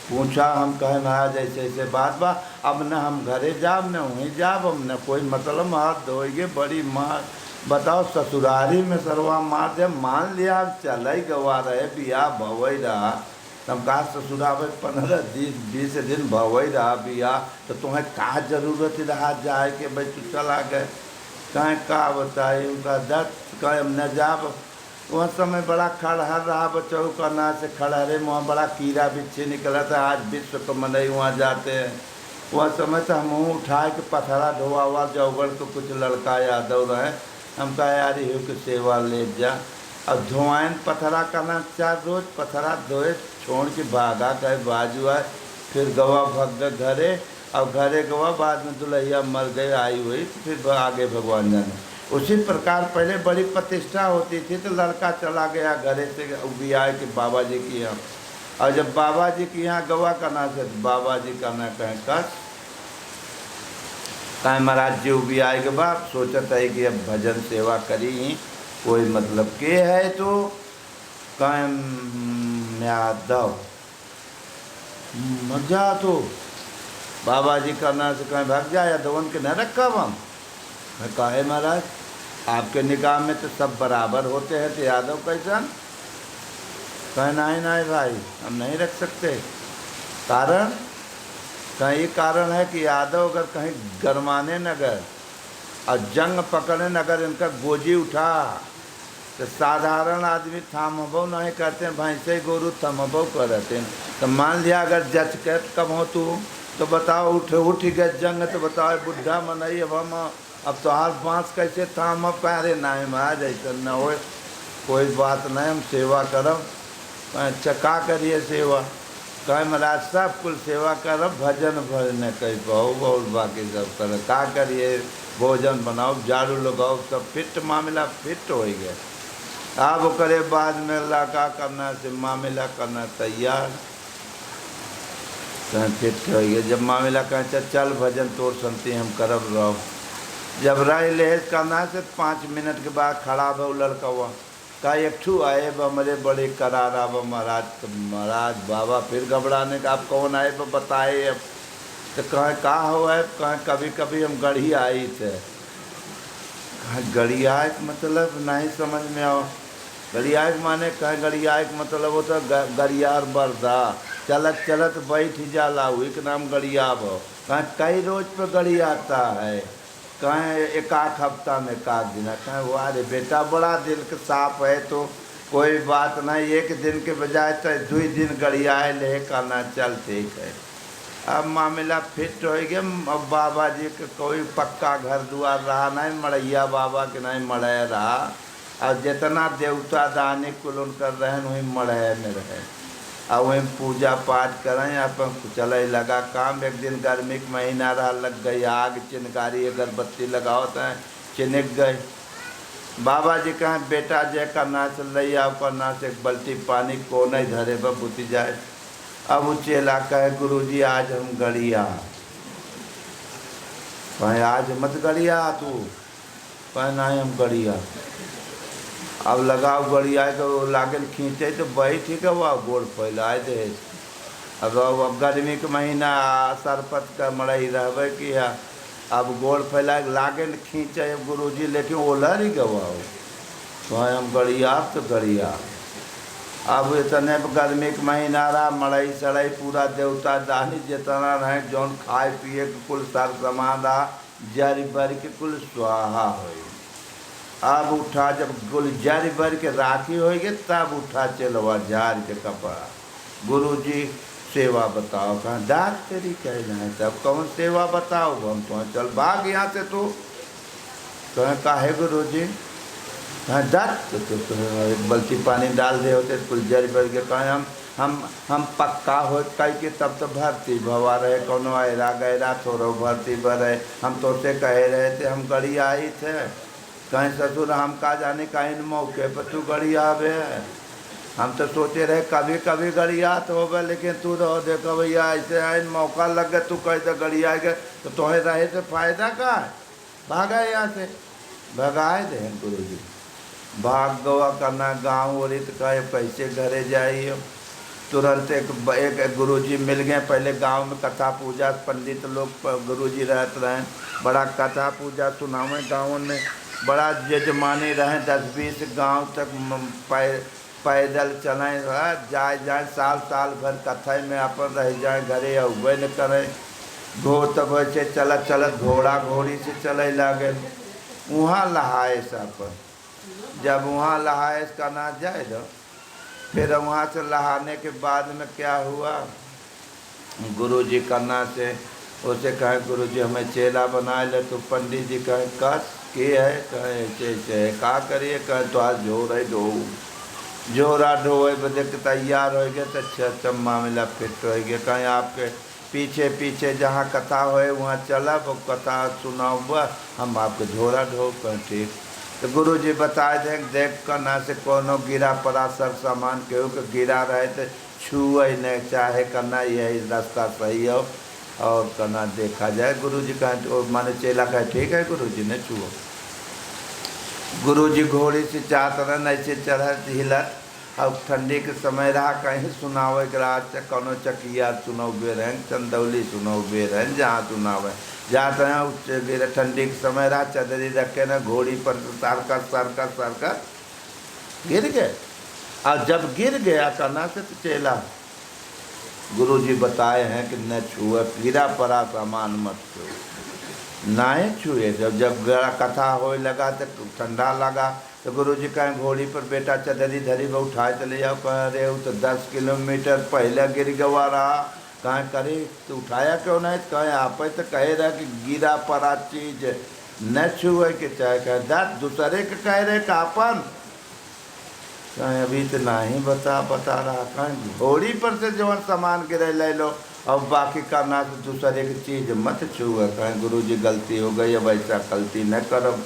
पूछा, हम कहे महाराज ऐसे ऐसे बात बा, अब न हम घरे जाब न वहीं जाब, अब न कोई मतलब हाथ धोएगे, बड़ी मार बताओ ससुरारी में सरवा मार दे। मान लिया अब चल ही गवा रहे, बियाह भवई रहा, तब कहा ससुराल 15-20 दिन भवई रहा बियाह, तो तुम्हें का जरूरत रहा जाए के भाई तू चला गए। कहें का बताए उनका दर्द, कहें हम न जाब। वह समय बड़ा खड़हर रहा बच्चों का ना से खड़हरे में, वहाँ बड़ा कीड़ा बिच्छी निकला था। आज विश्व को मनई वहाँ जाते हैं। वह समय तो हम मुँह उठाए के पथरा ढोआ हुआ जौगढ़ को कुछ लड़का यादव रहे, हम कहा यार ही कि सेवा ले जा। अब धोआन पथरा करना 4 रोज पथरा धोए छोड़ के भागा गए बाजू आए, फिर गवा भग गए घरे। अब घरे गवा, बाद में दुल्हैया मर गए आई हुई, तो फिर आगे भगवान जाने। उसी प्रकार पहले बड़ी प्रतिष्ठा होती थी, तो लड़का चला गया घरे से बियाह के बाबा जी के यहाँ। और जब बाबा जी के यहाँ गवा करना से बाबा जी करना कहें कस कहें महाराज जी बियाह के बाद सोचत है कि अब भजन सेवा करी ही कोई मतलब के है, तो कहें यादव मजा तो बाबा जी करना से कहें भाग जा, यादवन के न रखा हम। मैं कहे महाराज आपके निगाह में तो सब बराबर होते हैं, तो यादव कैसन। कहे नहीं नहीं भाई हम नहीं रख सकते। कारण कहीं ये कारण है कि यादव अगर कहीं गरमाने न गए और जंग पकड़ने न अगर इनका गोजी उठा, तो साधारण आदमी थामबो नहीं करते, भैंसे गोरू थमबो करते। तो मान लिया अगर जच के कब हो तू, तो बताओ उठ गए जंग, तो बताओ बुढ़ा मनई अब तो हाथ बाँस कैसे थाम पैरे नहीं महाराज ऐसा न हो, कोई बात नहीं हम सेवा करब। अच्छा का करिए सेवा, कहे महाराज सब कुल सेवा करब, भजन भजन कही पाओ बहुत बाकी सब कर का करिए, भोजन बनाओ झाड़ू लगाओ, सब फिट मामला फिट हो गया। अब करे बाद में अल्लाह का करना से मामला करना तैयार, कहें फिट हो गया। जब मामला कहें चल भजन तोड़ सुनती हम करब रहो। जब रह लेज करना से 5 मिनट के बाद खड़ा भो लड़का हुआ, का एक ठू आए बमरे बड़े करार अब महाराज। तो महाराज बाबा फिर घबराने का, आप कौन आए बताए। अब तो कहें का हो है, कहें कभी कभी हम गढ़ी आई थे। कहें गढ़िया के मतलब नहीं समझ में आओ। गढ़िया के माने कहें गढ़िया के मतलब होता गरियार बरदा, चलत चलत बैठ जाला हुई के नाम गढ़िया भो। कहें कई रोज पे गढ़िया आता है, कहें एक आध हफ्ता में एक आध दिन। कहें वाह रे बेटा बड़ा दिल के साफ है, तो कोई बात नहीं, एक दिन के बजाय तो 2 दिन गड़ियाए ले करना चल ठीक है। अब मामला फिट हो गया। अब बाबा जी के कोई पक्का घर द्वार रहा नहीं, मड़ैया बाबा के नहीं मड़े रहा, और जितना देवता दानी कुल उनकर रहन वहीं मड़े में रहे, और वहीं पूजा पाठ करें अपन चले लगा काम। एक दिन गर्मी के महीना रहा, लग गई आग, चिनकारी अगरबत्ती लगाओ तो चिनक गए। बाबा जी कहें बेटा जे करना चल रही आप करना से एक बल्टी पानी को नहीं धरे बुती जाए। अब वो चेला कहे गुरुजी आज हम गड़िया, कहें आज मत गड़िया तू, कहे नहीं हम गड़िया। अब लगाओ गड़िया तो लागल खींचे तो बैठ ही गवा गोड़ फैलाए दे। अब गर्मी के महीना सरपत का मड़ई रहबे किया, अब गोड़ फैला लागल खींचे गुरुजी, लेकिन ओलर ही गवाओ तो हम गड़िया तो गड़िया। अब इतने गर्मी के महीना रहा, मड़ई सड़ई पूरा देवता दानी जितना रहे जौन खाए पिए के कुल सर सामान रहा, जरी बर के कुल स्वाहा हो। अब उठा जब कुल जरी बर के राखी हो गए, तब उठा चलवा झाड़ के कपड़ा, गुरुजी सेवा बताओ। कहाँ दाद तेरी कह जाए, तब कौन सेवा बताओ, हम तो चल भाग यहाँ से। तो कहें काहे गुरुजी, हाँ दत्त तो एक बल्टी पानी डाल दे होते कुल जरी बर के। कहें हम पक्का हो कह के तब तो भर्ती भवा रहे, कोनो आयरा गहरा थोड़ा भर्ती भरे। हम तो से कहे रहे थे हम गड़ी आई थे। कहें ससुर हम का जाने का इन मौके पर तू गड़ी आवे। हम तो सोचे रहे कभी कभी गड़ियात हो गए, लेकिन तू रहो देखो भैया ऐसे आए मौका लग गया, तू कैसे गड़िया गए तो तुम्हें रहे से फायदा का है। भागा यहाँ से, भगाए दे गुरु जी। भाग गवा करना गाँव और तो कहे कैसे घरे जाइए। तुरंत एक गुरुजी मिल गए। पहले गांव में कथा पूजा पंडित लोग गुरुजी रहते रहे, बड़ा कथा पूजा सुनावे गाँव में, बड़ा यजमानी रहे। 10-20 गांव तक पैदल चलें, जाए साल साल भर कथा में अपन रह जाए, घरे अबे न करें। घोड़ तब वैसे चलत घोड़ा घोड़ी से चले लगे। वहाँ लहाए सब, जब वहाँ लहाए करना जाए तो फिर वहाँ से लहाने के बाद में क्या हुआ, गुरुजी करना से उसे कहे गुरुजी हमें चेला बना ले। तो पंडित जी कहे कस के है, कहे ऐसे का करिए, कहे तो आज जोरा ढोए बदे के तैयार हो गए तो अच्छा मामला फिट हो गया। कहीं आपके पीछे पीछे जहाँ कथा होए वहाँ चला वो कथा सुनाओ, हम आपके झोरा ढो कर ठीक। तो गुरु जी बताए देख कर ना से कोनो गिरा पड़ा सर सामान केहू के गिरा रहे तो छुए नहीं चाहे करना, यही रास्ता सही हो और करना देखा जाए। गुरु जी कहे माने चेला कहे ठीक है गुरु जी ने छुओ। गुरु जी घोड़ी से चातरन ऐसे चढ़त हिलत। अब ठंडी के समय रहा, कहीं सुनावे के रात कोनो चकिया सुनौबे रहें, चंदौली सुनौबे रहें, जहाँ सुनावे जहाँ तहाँ उच्च ठंडी के समय रहा, चदरी रखे न घोड़ी पर सरकस गिर गए। और जब गिर गया करना से तो चेला गुरु जी बताए हैं कि न छुए, गिरा पड़ा सामान मत छुए, नहीं छुए। जब कथा होए लगा तो ठंडा लगा तो गुरु जी कहें घोड़ी पर बेटा चदरी धरी में उठाए चले जाओ। कह रहे हो तो 10 किलोमीटर पहले गिर गवा रहा, कहें करे तो उठाया क्यों नहीं, कहें आप तो कह रहा कि गिरा पड़ा चीज न छुए के चाहे, कहे दस दूसरे के कह रहे का अपन, कहें अभी तो नहीं बता रहा। कहें घोड़ी पर से जो सामान गिरे ले लो और बाकी करना तो दूसरे की चीज़ मत छुए। कहें गुरु जी गलती हो गई, अब ऐसा गलती न करो।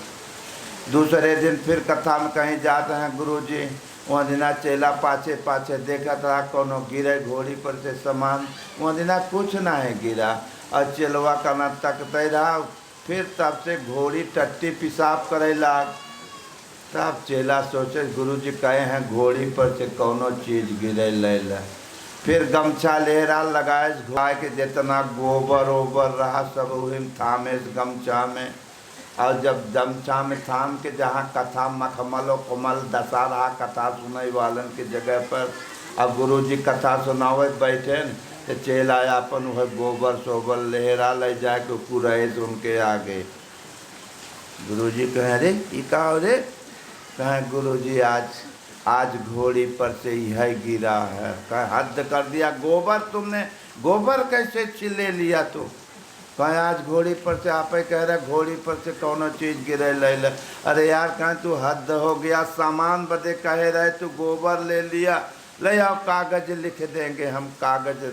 दूसरे दिन फिर कथा में कहीं जाते हैं गुरु जी, वहाँ दिना चेला पाछे पाछे देखा था कोनो गिरे घोड़ी पर से सामान, वहाँ दिना कुछ ना है गिरा। और चेलवा करना तकते रहा, फिर तब से घोड़ी टट्टी पेशाब करे लाग। तब चेला सोचे गुरु जी कहे हैं घोड़ी पर से कोनो चीज़ गिरे ले ला। फिर गमछा लेहरा लगाए घोड़ा के जितना गोबर ओबर रहा सब वही थामे गमछा में। और जब गमछा में थाम के जहाँ कथा मखमल और कमल दशा रहा कथा सुनने वालन की जगह पर, अब गुरु जी कथा सुनावे बैठे तो चेला अपन वह गोबर सोबर लेहरा ले जाए के पूरे उनके आगे। गुरु जी कहे रे ये का हो रे, कहें गुरु जी आज घोड़ी पर से यह गिरा है। कहें हद कर दिया, गोबर तुमने गोबर कैसे छिले लिया तू। कहें आज घोड़ी पर से आप ही कह रहे घोड़ी पर से कौनो चीज़ गिरे ले ले। अरे यार कहें तू हद हो गया, सामान बदे कह रहे तू गोबर ले लिया, ले आओ कागज़ लिख देंगे हम, कागज़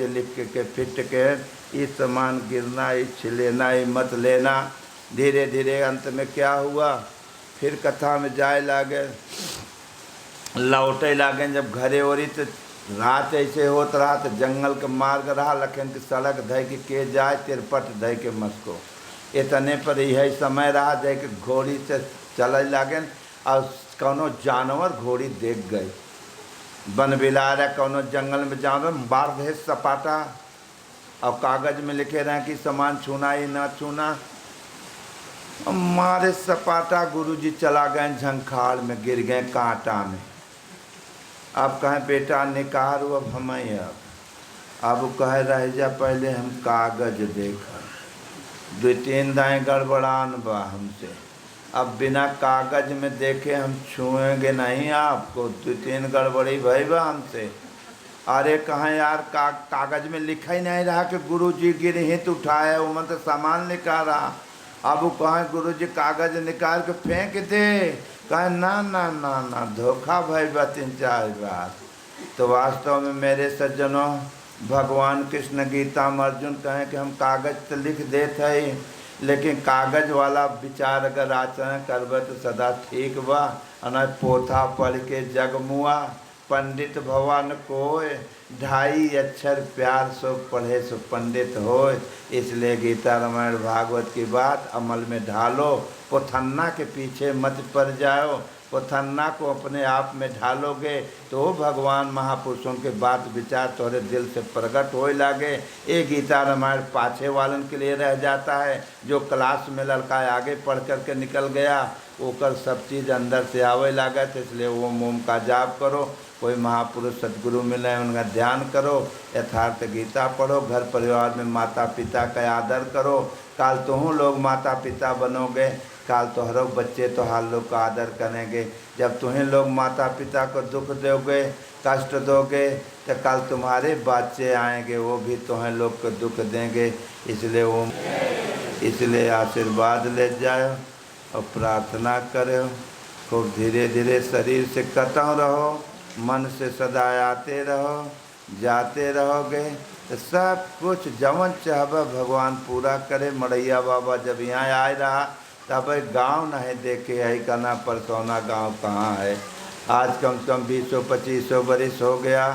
लिख के फिट के ये सामान गिरना ये छिलेना ये मत लेना। धीरे धीरे अंत में क्या हुआ, फिर कथा में जाए लागे लौटे लागे। जब घरे ओरी तो रात ऐसे होत रहा तो जंगल के मार्ग रहा, लखन की सड़क धय के जाए तिरपट धय के मस्को। इतने पर यही समय रहा जै के घोड़ी से चले लागे और कोनो जानवर घोड़ी देख गए, बन बिला रहा कोनो जंगल में जानवर बार दे सपाटा और कागज़ में लिखे रहे कि सामान छूना ही ना छूना। मारे सपाटा गुरुजी चला गए झंखाड़ में, गिर गए कांटा में। अब कहें बेटा निकाल अब हमें अब कहे रह जा पहले हम कागज़ देखा, 2-3 दाएँ गड़बड़ान बा हमसे, अब बिना कागज़ में देखे हम छुएंगे नहीं आपको, 2-3 गड़बड़ी भई बा हमसे। अरे कहें यार कागज़ में लिखा ही नहीं रहा कि गुरुजी गिरहित उठाए, वो मतलब सामान लिखा रहा। अब वो कहें गुरुजी कागज़ निकाल के फेंक दे, कहें ना ना ना ना धोखा भाई बा 3-4 बार। तो वास्तव में मेरे सज्जनों भगवान कृष्ण गीता में अर्जुन कहें कि हम कागज़ तो लिख देते हैं लेकिन कागज वाला विचार अगर आचरण करबे तो सदा ठीक बा। अन पोथा पढ़ के जग मुआ, पंडित भवन कोय, ढाई अक्षर प्यार सो पढ़े सो पंडित होय। इसलिए गीता रामायण भागवत की बात अमल में ढालो, पोथन्ना के पीछे मत पड़ जाओ। पोथन्ना को अपने आप में ढालोगे तो भगवान महापुरुषों के बात विचार तोरे दिल से प्रकट होए लागे। ये गीता रामायण पाछे वालन के लिए रह जाता है। जो क्लास में लड़का आगे पढ़ कर के निकल गया ओकर सब चीज़ अंदर से आवे लागत। इसलिए वो मोम का जाप करो, कोई महापुरुष सदगुरु मिले उनका ध्यान करो, यथार्थ गीता पढ़ो, घर परिवार में माता पिता का आदर करो। काल तुम लोग माता पिता बनोगे, काल तो हर बच्चे तो हाल लोग का आदर करेंगे। जब तुम्हें लोग माता पिता को दुख दोगे, कष्ट दोगे, तो कल तुम्हारे बच्चे आएंगे वो भी तुम्हें लोग को दुख देंगे। इसलिए आशीर्वाद ले जाओ और प्रार्थना करो। खूब धीरे धीरे शरीर से कतौ रहो, मन से सदा आते रहो, जाते रहोगे तो सब कुछ जवन चाहबा भगवान पूरा करे। मड़ैया बाबा जब यहाँ आए रहा तब गांव नहीं देखे है, कहना परसौना गांव कहाँ है। आज कम से कम 20-25 बरिस हो गया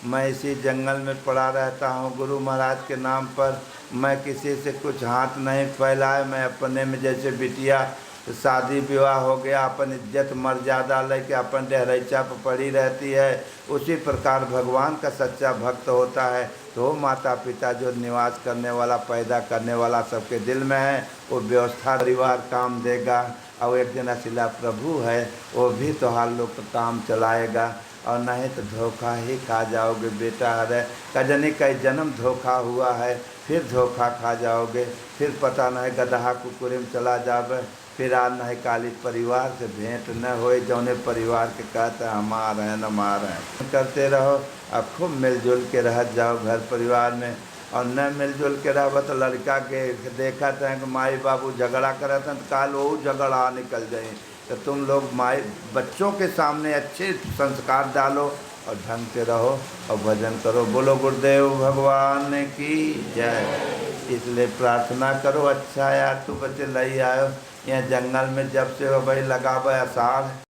मैं इसी जंगल में पड़ा रहता हूँ। गुरु महाराज के नाम पर मैं किसी से कुछ हाथ नहीं फैलाए। मैं अपने में जैसे बिटिया शादी विवाह हो गया, अपन इज्जत मर्यादा लेके अपन डहरैचा पर पड़ी रहती है, उसी प्रकार भगवान का सच्चा भक्त होता है। तो माता पिता जो निवास करने वाला पैदा करने वाला सबके दिल में है, वो व्यवस्था परिवार काम देगा। और एक दिन अशिला प्रभु है वो भी तो हाल लोग काम चलाएगा। और नहीं तो धोखा ही खा जाओगे बेटा। अरे कजनी कई जन्म धोखा हुआ है, फिर धोखा खा जाओगे, फिर पता नहीं गदहा कुकुरे में चला जावे, फिर आज नहीं काली परिवार से भेंट न होए। जौने परिवार के कहते हैं हमार हैं न मार हैं। करते रहो और खूब मिलजुल के रह जाओ घर परिवार में। और न मिलजुल के रहो तो लड़का के देखा था कि माई बाबू झगड़ा करते हैं तो काल वो झगड़ा निकल जाए। तो तुम लोग माई बच्चों के सामने अच्छे संस्कार डालो और ढंग से रहो और भजन करो। बोलो गुरुदेव भगवान की जय। इसलिए प्रार्थना करो। अच्छा यार तू बच्चे लई आयो यहाँ जंगल में, जब से भाई लगावे आषाढ़